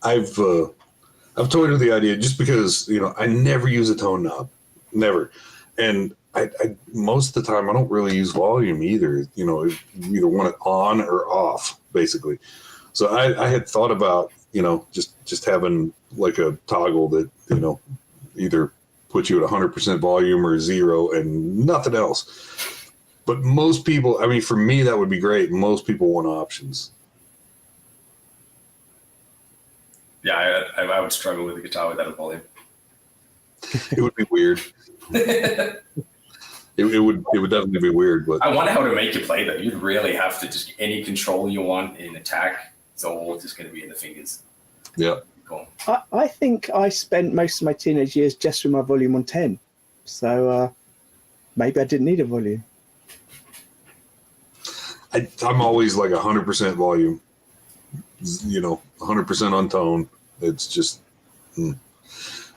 I've toyed with the idea just because, you know, I never use a tone knob, never. And I most of the time I don't really use volume either. You know, you either want it on or off, basically. So I had thought about, you know, just having like a toggle that, you know, either put you at 100% volume or 0 and nothing else. But most people, I mean, for me, that would be great. Most people want options. Yeah, I would struggle with a guitar without a volume. It would be weird. It would definitely be weird. But I wonder how to make you play though. You'd really have to just any control you want in attack. It's all just going to be in the fingers. Yeah. Cool. I think I spent most of my teenage years just with my volume on 10. So maybe I didn't need a volume. I'm always like 100% volume, you know, 100% on tone. It's just,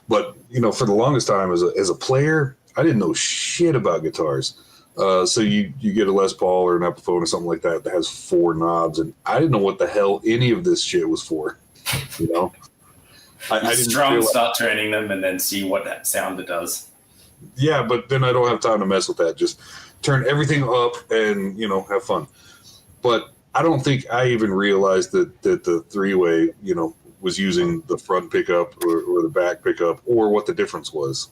but you know, for the longest time as a player, I didn't know shit about guitars. So you get a Les Paul or an Epiphone or something like that has 4 knobs, and I didn't know what the hell any of this shit was for. You know, I didn't start turning them and then see what that sound it does. Yeah, but then I don't have time to mess with that. Just turn everything up and, you know, have fun. But I don't think I even realized that the 3-way, you know, was using the front pickup or the back pickup, or what the difference was.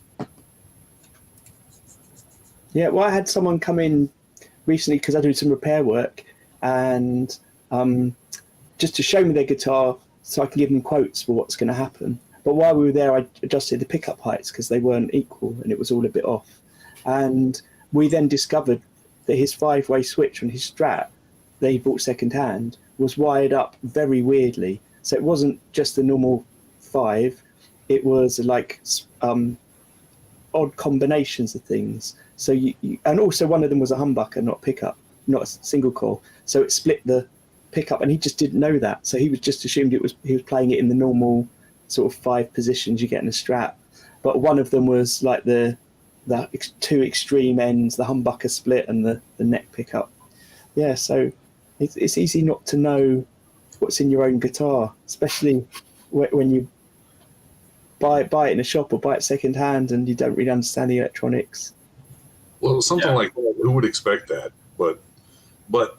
Yeah, well, I had someone come in recently because I do some repair work, and just to show me their guitar so I can give them quotes for what's going to happen. But while we were there, I adjusted the pickup heights because they weren't equal and it was all a bit off. And we then discovered that his 5-way switch on his Strat that he bought secondhand was wired up very weirdly. So it wasn't just the normal 5, it was like odd combinations of things. So you and also one of them was a humbucker, not pickup, not a single coil. So it split the pickup, and he just didn't know that. So he was just assumed he was playing it in the normal sort of 5 positions you get in a Strat. But one of them was like the 2 extreme ends, the humbucker split and the neck pickup. Yeah, so it's easy not to know what's in your own guitar, especially when you buy it in a shop or buy it second hand and you don't really understand the electronics. Well, something like that, who would expect that? But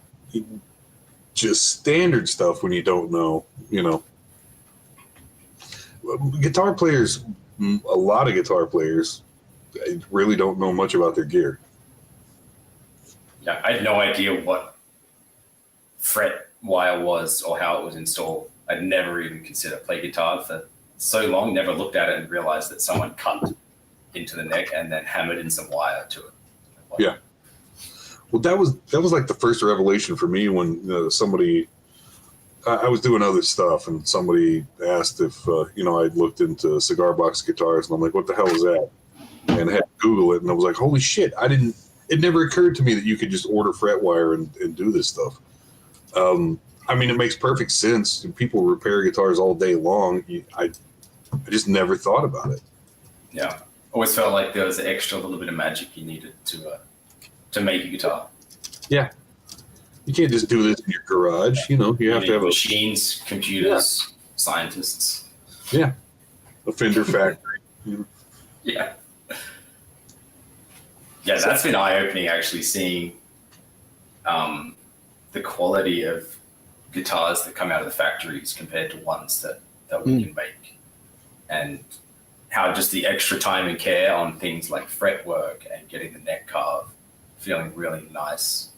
just standard stuff when you don't know, you know. Guitar players, a lot of guitar players really don't know much about their gear. Yeah, I had no idea what fret wire was or how it was installed. I'd never even considered play guitar for so long, never looked at it and realized that someone cut into the neck and then hammered in some wire to it. Yeah. Well, that was like the first revelation for me when somebody, I was doing other stuff and somebody asked if, you know, I'd looked into cigar box guitars, and I'm like, what the hell is that? And I had to Google it, and I was like, holy shit, it never occurred to me that you could just order fret wire and do this stuff. I mean, it makes perfect sense. People repair guitars all day long. I just never thought about it. Yeah. Always felt like there was an extra little bit of magic you needed to make a guitar. Yeah. You can't just do this in your garage. You know, you have to have machines, computers, scientists. Yeah. A Fender factory. Yeah. Yeah, that's been eye-opening, actually, seeing the quality of guitars that come out of the factories compared to ones that we can make. And how just the extra time and care on things like fretwork and getting the neck carved, feeling really nice,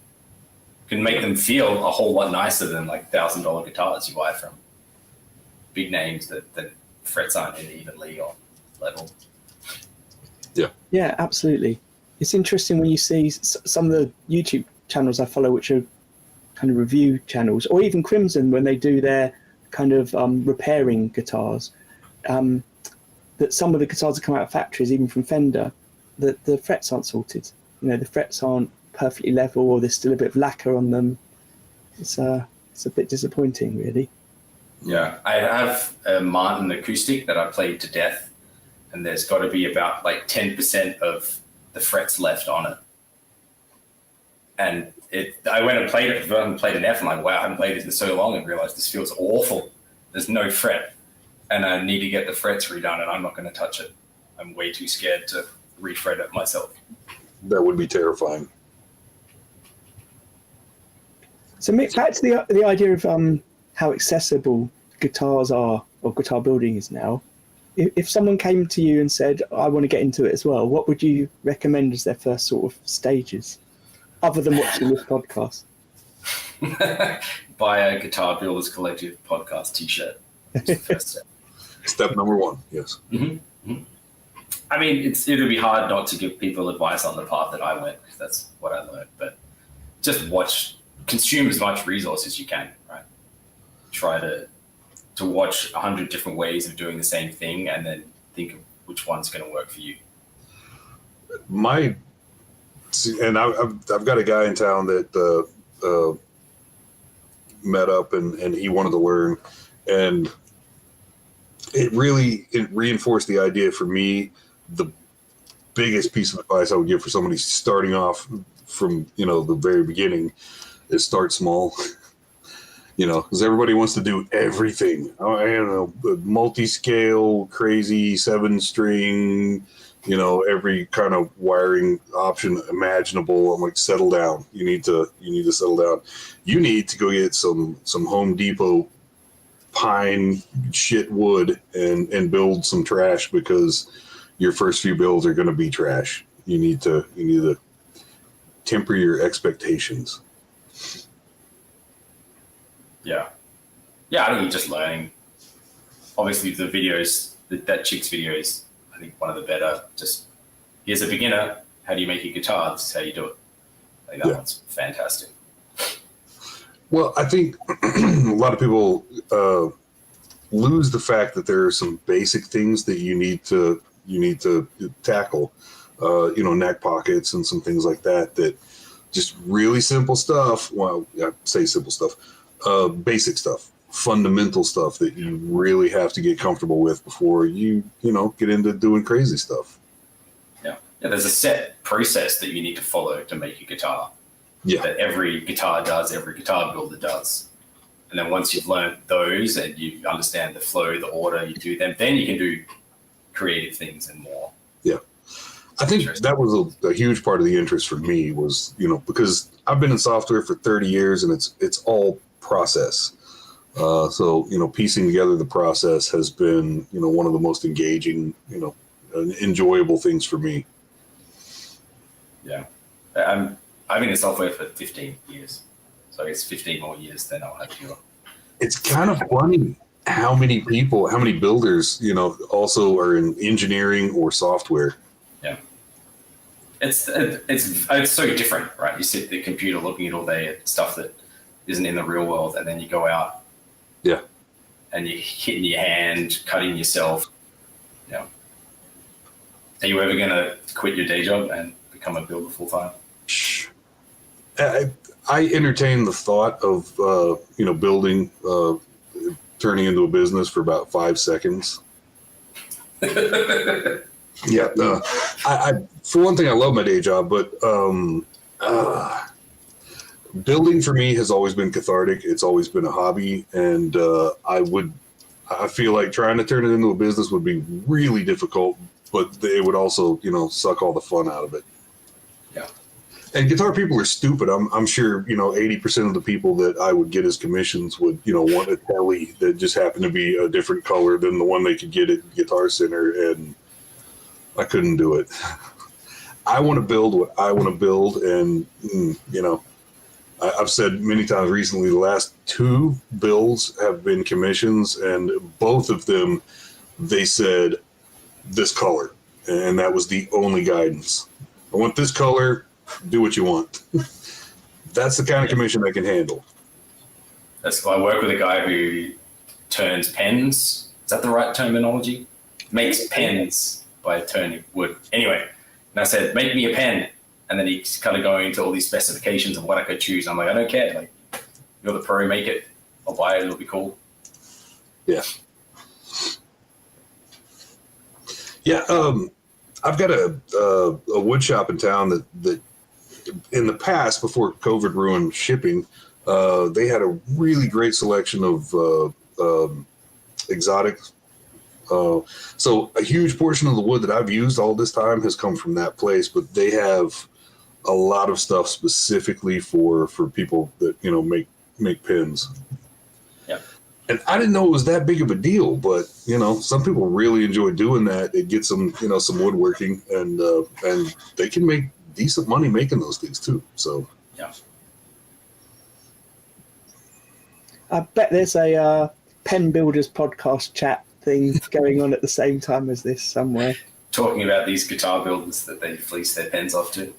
can make them feel a whole lot nicer than like $1,000 guitars you buy from big names that frets aren't evenly on level. Yeah. Yeah, absolutely. It's interesting when you see some of the YouTube channels I follow, which are kind of review channels, or even Crimson when they do their kind of repairing guitars, that some of the guitars that come out of factories, even from Fender, that the frets aren't sorted. You know, the frets aren't perfectly level, or there's still a bit of lacquer on them. It's a bit disappointing, really. Yeah, I have a Martin acoustic that I played to death, and there's got to be about like 10% of the frets left on it. And I went and played it, and played an F. I'm like, wow, I haven't played this in so long, and realized this feels awful. There's no fret, and I need to get the frets redone, and I'm not going to touch it. I'm way too scared to refret it myself. That would be terrifying. So Mick, back to the idea of how accessible guitars are, or guitar building is now. If someone came to you and said, I want to get into it as well, what would you recommend as their first sort of stages, other than watching this podcast? Buy a Guitar Builders Collective podcast t-shirt. That's the first step. Step number one, yes. Mm-hmm. Mm-hmm. I mean, it'll be hard not to give people advice on the path that I went, because that's what I learned. But just consume as much resource as you can, right? Try to watch 100 different ways of doing the same thing, and then think of which one's going to work for you. And I've got a guy in town that met up, and he wanted to learn, and it reinforced the idea for me. The biggest piece of advice I would give for somebody starting off from the very beginning is start small. Because everybody wants to do everything. I don't know, multi-scale, crazy 7-string, every kind of wiring option imaginable. I'm like, settle down. You need to settle down. You need to go get some Home Depot pine shit wood and build some trash, because your first few builds are going to be trash. You need to temper your expectations. Yeah, I think you're just learning. Obviously, the videos, that chick's video is, I think, one of the better. Just, here's a beginner. How do you make a guitar? This is how you do it. I think that one's fantastic. Well, I think a lot of people lose the fact that there are some basic things that you need to tackle. Neck pockets and some things like that just really simple stuff. Well, I say simple stuff. Basic stuff, fundamental stuff that you really have to get comfortable with before you get into doing crazy stuff. Yeah. There's a set process that you need to follow to make a guitar. Yeah. That every guitar does, every guitar builder does. And then once you've learned those and you understand the flow, the order, you do them, then you can do creative things and more. Yeah. I think that was a huge part of the interest for me was, because I've been in software for 30 years and it's all process. So piecing together the process has been, one of the most engaging, enjoyable things for me. Yeah. I've been in software for 15 years. So I guess 15 more years, then I'll have your. It's kind of funny how many builders, also are in engineering or software. Yeah. It's so different, right? You sit at the computer looking at all day at stuff that isn't in the real world, and then you go out. Yeah. And you're hitting your hand, cutting yourself. Are you ever going to quit your day job and become a builder full time? I entertain the thought of building, turning into a business for about 5 seconds. Yeah. I for one thing, I love my day job, but building for me has always been cathartic. It's always been a hobby, and I feel like trying to turn it into a business would be really difficult, but it would also, suck all the fun out of it. Yeah. And guitar people are stupid. I'm sure, 80% of the people that I would get as commissions would, want a telly that just happened to be a different color than the one they could get at Guitar Center, and I couldn't do it. I want to build what I want to build, and, I've said many times recently, the last 2 builds have been commissions, and both of them, they said this color, and that was the only guidance. I want this color, do what you want. That's the kind of commission I can handle. I work with a guy who turns pens. Is that the right terminology? Makes pens by turning wood. Anyway, and I said, make me a pen. And then he's kind of going into all these specifications of what I could choose. I'm like, I don't care. Like, you're the pro, make it. I'll buy it. It'll be cool. Yeah. Yeah. I've got a wood shop in town that in the past, before COVID ruined shipping, they had a really great selection of exotics. So a huge portion of the wood that I've used all this time has come from that place, but they have a lot of stuff specifically for people that, make pins. Yeah. And I didn't know it was that big of a deal, but some people really enjoy doing that. It gets them, some woodworking, and they can make decent money making those things too. So yeah. I bet there's a pen builders podcast chat thing going on at the same time as this somewhere. Talking about these guitar builders that they fleece their pens off to.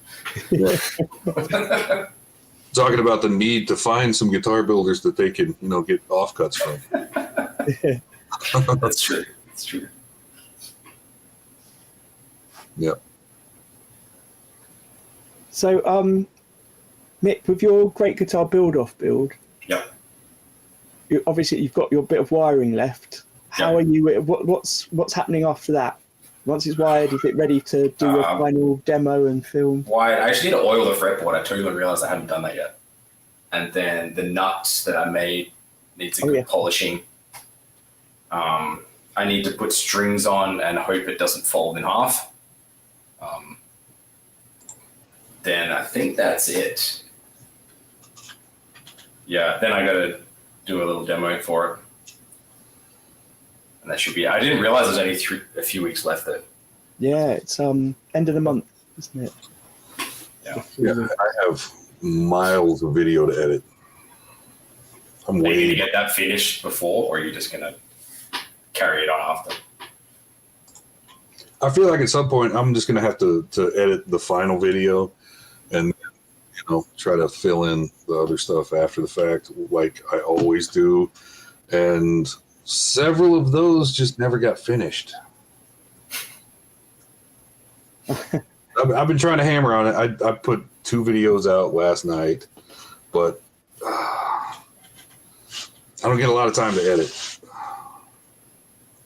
Yeah. Talking about the need to find some guitar builders that they can, get offcuts from. That's true. That's true. Yeah. So, Mick, with your great guitar build-off build, Yep. Obviously you've got your bit of wiring left. How are you? What's happening after that? Once it's wired, is it ready to do your final demo and film? Wired. I actually need to oil the fretboard. I totally realized I haven't done that yet. And then the nuts that I made needs a good polishing. I need to put strings on and hope it doesn't fold in half. Then I think that's it. Yeah, then I got to do a little demo for it. And that should be. I didn't realize there's only a few weeks left though. Yeah, it's end of the month, isn't it? Yeah, I have miles of video to edit. I'm Are you waiting to get that finished before, or are you just gonna carry it on after? I feel like at some point I'm just gonna have to edit the final video, and try to fill in the other stuff after the fact, like I always do. And several of those just never got finished. I've been trying to hammer on it. I put 2 videos out last night, but I don't get a lot of time to edit.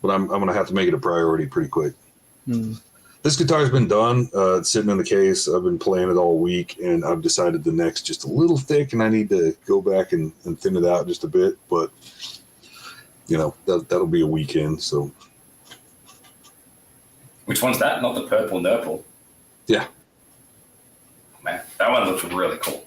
But I'm going to have to make it a priority pretty quick. This guitar's been done. It's sitting in the case. I've been playing it all week, and I've decided the neck's just a little thick, and I need to go back and thin it out just a bit. But, that'll be a weekend. So, Which one's that? Not the purple nurple? Yeah. Man, that one looks really cool.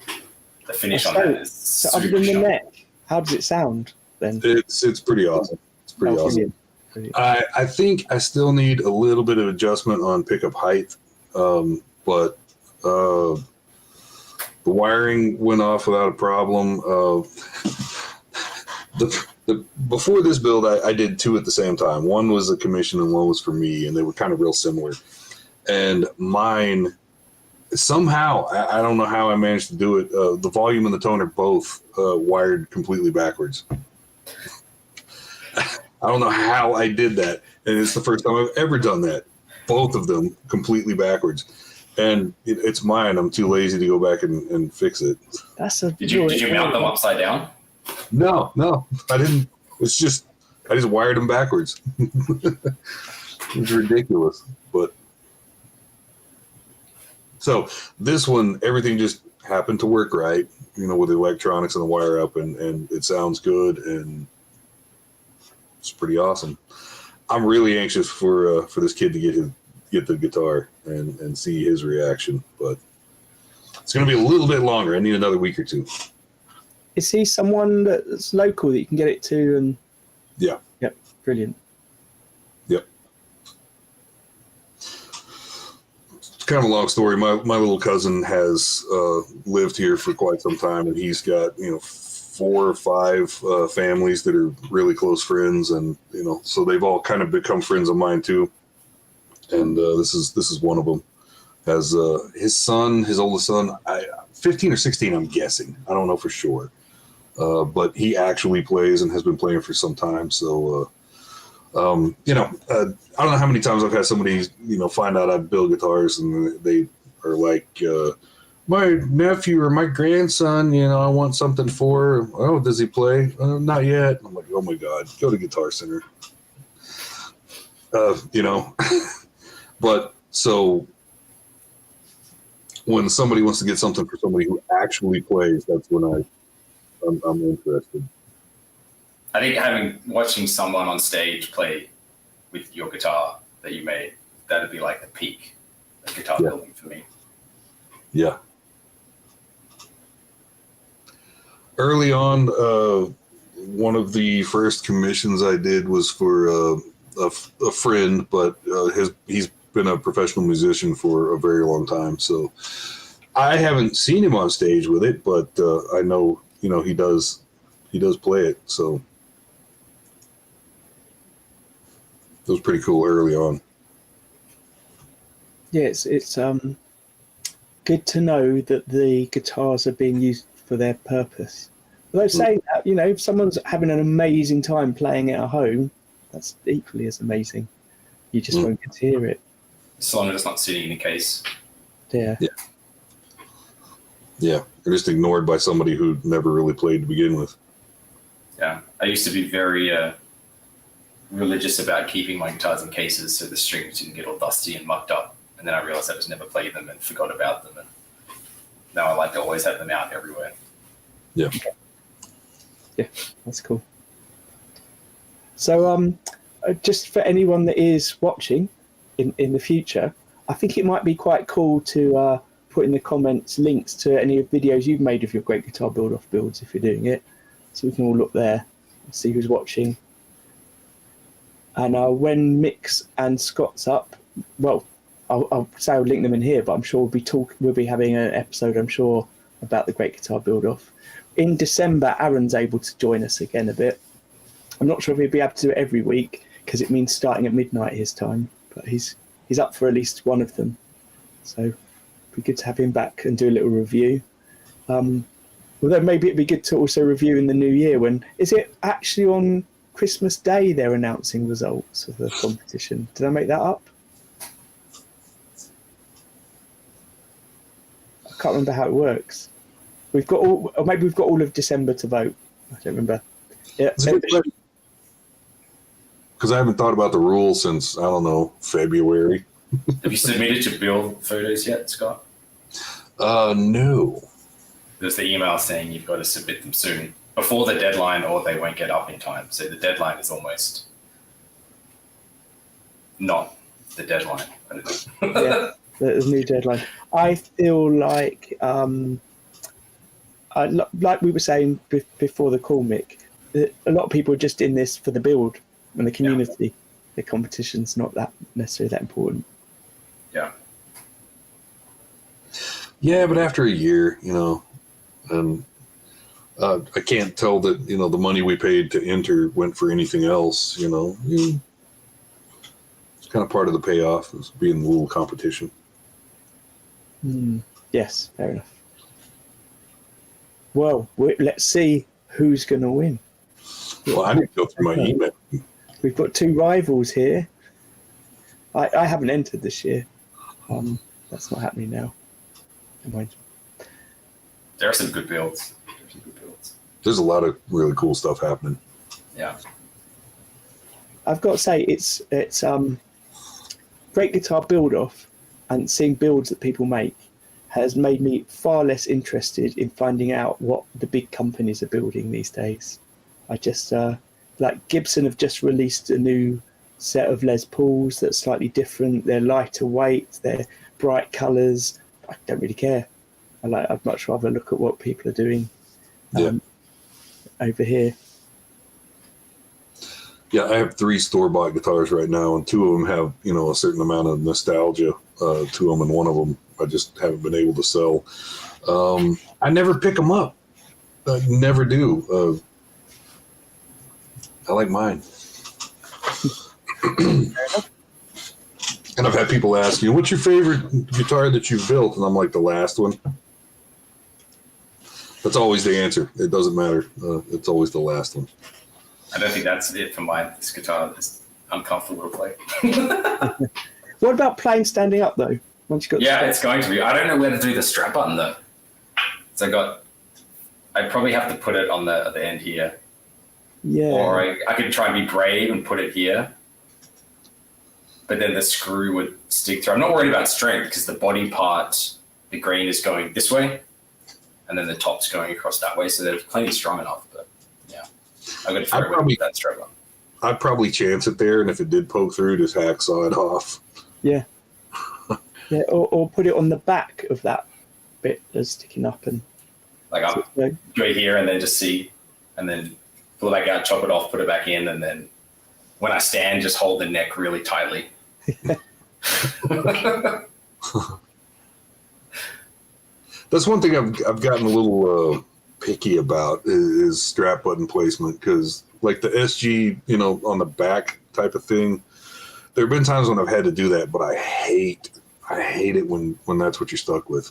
The finish on that is so other than the neck, how does it sound then? It's pretty awesome. It's pretty awesome. Brilliant. I think I still need a little bit of adjustment on pickup height, but the wiring went off without a problem. Before this build, I did 2 at the same time. One was a commission and one was for me, and they were kind of real similar. And mine, somehow, I don't know how I managed to do it. The volume and the tone are both wired completely backwards. I don't know how I did that. And it's the first time I've ever done that. Both of them completely backwards. And it's mine. I'm too lazy to go back and fix it. Did you mount them upside down? No, I didn't. It's just, I just wired them backwards. It's ridiculous. But so this one, everything just happened to work right, with the electronics and the wire up, and it sounds good, and it's pretty awesome. I'm really anxious for this kid to get the guitar and see his reaction, but it's going to be a little bit longer. I need another week or 2. Is he someone that's local that you can get it to? And yeah, yep, brilliant. Yep. It's kind of a long story. My little cousin has lived here for quite some time, and he's got 4 or 5 families that are really close friends, and so they've all kind of become friends of mine too. And this is one of them. Has his son, his oldest son, 15 or 16, I'm guessing. I don't know for sure, but he actually plays and has been playing for some time. So, I don't know how many times I've had somebody find out I build guitars, and they are like, my nephew or my grandson, I want something for. Oh, does he play? Not yet. I'm like, oh my God, go to Guitar Center. But so when somebody wants to get something for somebody who actually plays, that's when I'm interested. I think watching someone on stage play with your guitar that you made, that'd be like the peak of guitar building for me. Yeah. Early on, one of the first commissions I did was for a friend, but he's been a professional musician for a very long time. So I haven't seen him on stage with it, but I know, he does play it. So it was pretty cool early on. Yeah, it's good to know that the guitars are being used for their purpose. Although saying that, if someone's having an amazing time playing it at home, that's equally as amazing. You just won't get to hear it. As long as it's not sitting in a case. Yeah. Yeah, they're just ignored by somebody who never really played to begin with. Yeah, I used to be very religious about keeping my guitars in cases so the strings didn't get all dusty and mucked up. And then I realized I just never played them and forgot about them. And now I like to always have them out everywhere. Yeah. Yeah, that's cool. So just for anyone that is watching in the future, I think it might be quite cool to put in the comments links to any videos you've made of your Great Guitar Build-Off builds if you're doing it. So we can all look there and see who's watching. And when Mick's and Scott's up, well, I'll say I'll link them in here, but I'm sure we'll be having an episode, I'm sure, about the Great Guitar Build-Off. In December, Arran's able to join us again a bit. I'm not sure if he'll be able to do it every week because it means starting at midnight his time, but he's up for at least one of them. So it'd be good to have him back and do a little review. Although maybe it'd be good to also review in the new year. Is it actually on Christmas Day they're announcing results of the competition? Did I make that up? I can't remember how it works. We've got all of December to vote. I don't remember. Yeah. Because I haven't thought about the rules since, I don't know, February. Have you submitted your build photos yet, Scott? No. There's the email saying you've got to submit them soon, before the deadline, or they won't get up in time. So the deadline is almost not the deadline. Yeah, the new deadline. I feel like, like we were saying before the call, Mick, a lot of people are just in this for the build and the community. Yeah. The competition's not that necessarily that important. Yeah. Yeah, but after a year, and I can't tell that, the money we paid to enter went for anything else, It's kind of part of the payoff, is being a little competition. Yes, fair enough. Well, let's see who's going to win. Well, I need to go through my email. We've got two rivals here. I haven't entered this year. That's not happening now. Never mind. There are some good builds. There's a lot of really cool stuff happening. Yeah. I've got to say, it's Great Guitar Build-Off and seeing builds that people make has made me far less interested in finding out what the big companies are building these days. I just, like Gibson have just released a new set of Les Pauls that's slightly different. They're lighter weight, they're bright colours. I don't really care. I'd much rather look at what people are doing over here. Yeah, I have 3 store-bought guitars right now, and 2 of them have, a certain amount of nostalgia to them, and one of them I just haven't been able to sell. I never pick them up. I never do. I like mine. And I've had people ask you, what's your favorite guitar that you've built? And I'm like, the last one. That's always the answer. It doesn't matter. It's always the last one. I don't think that's it for mine. This guitar is uncomfortable to play. What about playing standing up, though? Once you got it's going to be. I don't know where to do the strap button, though. So I probably have to put it on the end here. Yeah. Or I could try and be brave and put it here, but then the screw would stick through. I'm not worried about strength because the body part, the green is going this way, and then the top's going across that way, so they're plenty strong enough. But yeah, I'm going to throw with that straight one. I'd probably chance it there, and if it did poke through, just hacksaw it off. Yeah. Yeah, or put it on the back of that bit that's sticking up and like I'll go here and then just see, and then pull it back out, chop it off, put it back in, and then when I stand, just hold the neck really tightly. That's one thing I've gotten a little picky about is strap button placement, because like the SG, on the back type of thing, there have been times when I've had to do that, but I hate it when that's what you're stuck with.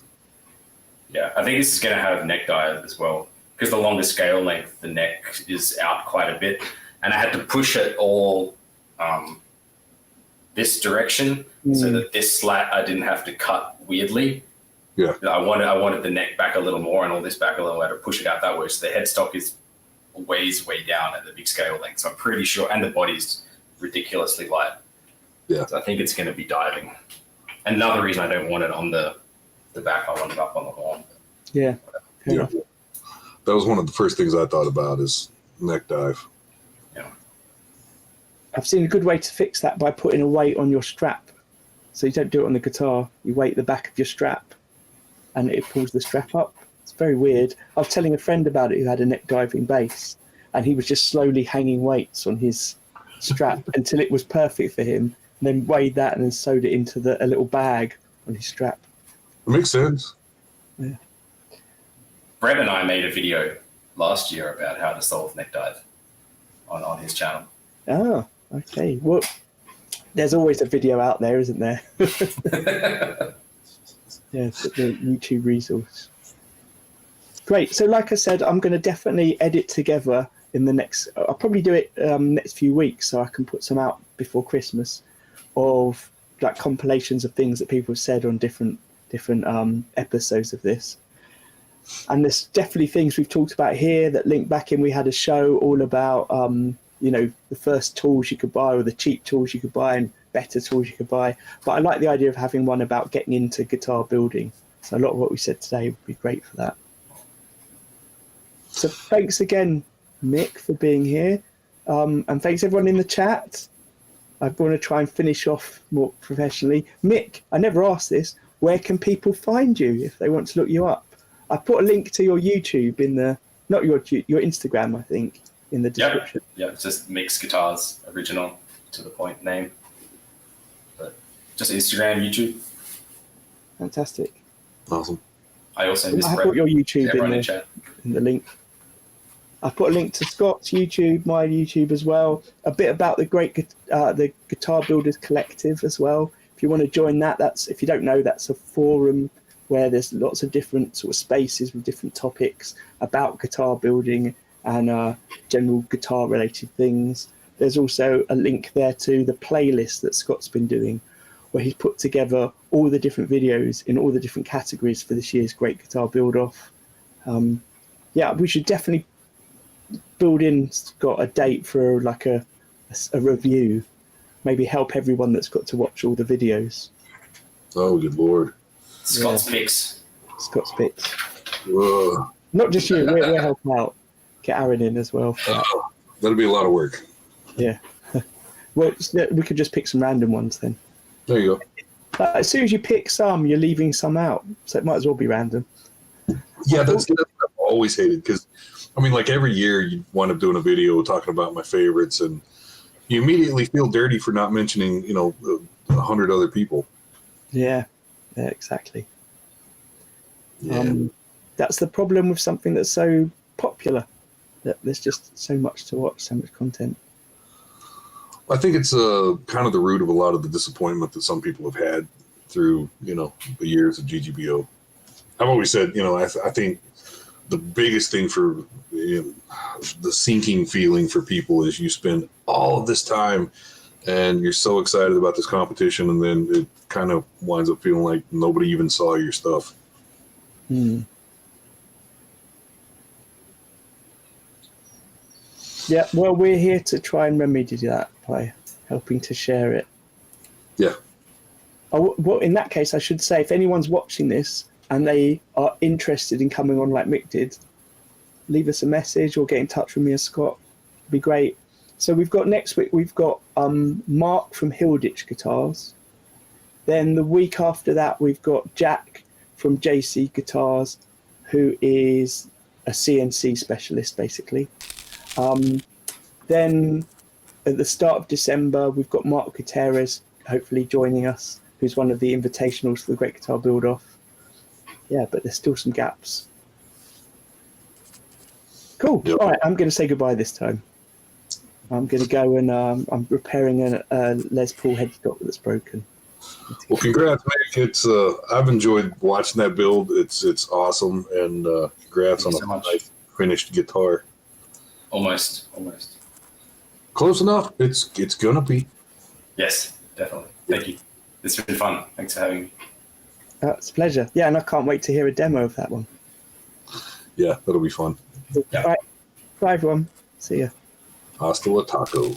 Yeah, I think this is going to have neck dive as well, because the longer scale length, the neck is out quite a bit, and I had to push it all this direction so that this slat I didn't have to cut weirdly. Yeah, I wanted the neck back a little more and all this back a little. I had to push it out that way, so the headstock is way down at the big scale length. So I'm pretty sure, and the body's ridiculously light. Yeah, so I think it's going to be diving. Another reason I don't want it on the back, I want it up on the horn. Yeah. Yeah. That was one of the first things I thought about is neck dive. Yeah. I've seen a good way to fix that by putting a weight on your strap. So you don't do it on the guitar. You weight the back of your strap and it pulls the strap up. It's very weird. I was telling a friend about it who had a neck diving bass, and he was just slowly hanging weights on his strap until it was perfect for him, and then weighed that and then sewed it into a little bag on his strap. It makes sense. Yeah. Brett and I made a video last year about how to solve neck dive on his channel. Oh, okay. Well, there's always a video out there, isn't there? Yeah, the YouTube resource. Great. So like I said, I'm going to definitely edit together in the next, I'll probably do it next few weeks so I can put some out before Christmas of like compilations of things that people have said on different episodes of this. And there's definitely things we've talked about here that link back in. We had a show all about, the first tools you could buy or the cheap tools you could buy and better tools you could buy. But I like the idea of having one about getting into guitar building. So a lot of what we said today would be great for that. So thanks again, Mick, for being here. And thanks everyone in the chat. I want to try and finish off more professionally. Mick, I never asked this. Where can people find you if they want to look you up? I put a link to your YouTube in the, not your Instagram, I think, in the description. Yeah, it's just Mick's Guitars, original, to the point name. But just Instagram, YouTube. Fantastic. Awesome. I also put your YouTube in the link. I put a link to Scott's YouTube, my YouTube as well. A bit about the Guitar Builders Collective as well. If you want to join that, if you don't know, that's a forum where there's lots of different sort of spaces with different topics about guitar building and general guitar related things. There's also a link there to the playlist that Scott's been doing, where he's put together all the different videos in all the different categories for this year's Great Guitar Build Off. We should definitely build in, Scott, a date for like a review. Maybe help everyone that's got to watch all the videos. Oh, good Lord. Scott's picks. Scott's picks. Not just you, we're helping out. Get Arran in as well. That'll be a lot of work. Yeah. Well, we could just pick some random ones then. There you go. As soon as you pick some, you're leaving some out. So it might as well be random. Yeah, that's what I've always hated. Because, like every year you wind up doing a video talking about my favorites, and you immediately feel dirty for not mentioning, 100 other people. Yeah, exactly. Yeah. That's the problem with something that's so popular, that there's just so much to watch, so much content. I think it's kind of the root of a lot of the disappointment that some people have had through, the years of GGBO. I've always said, I think the biggest thing for the sinking feeling for people is you spend all of this time and you're so excited about this competition, and then it kind of winds up feeling like nobody even saw your stuff. Yeah, well, we're here to try and remedy that by helping to share it. Yeah. Oh, well, in that case, I should say, if anyone's watching this and they are interested in coming on like Mick did, leave us a message or get in touch with me or Scott. It'd be great. So we've got next week, we've got Mark from Hilditch Guitars. Then the week after that, we've got Jack from JC Guitars, who is a CNC specialist, basically. Then at the start of December, we've got Mark Gutierrez hopefully joining us, who's one of the invitationals for the Great Guitar Build-Off. Yeah, but there's still some gaps. Cool. Yep. All right, I'm going to say goodbye this time. I'm going to go and I'm repairing a Les Paul headstock that's broken. Well, congrats, Mick. It's I've enjoyed watching that build. It's awesome, and congrats on a nice finished guitar. Almost. Close enough. It's gonna be. Yes, definitely. Thank you. This has been fun. Thanks for having me. It's a pleasure. Yeah, and I can't wait to hear a demo of that one. Yeah, that'll be fun. Yeah. All right. Bye, everyone. See ya. Hasta la taco.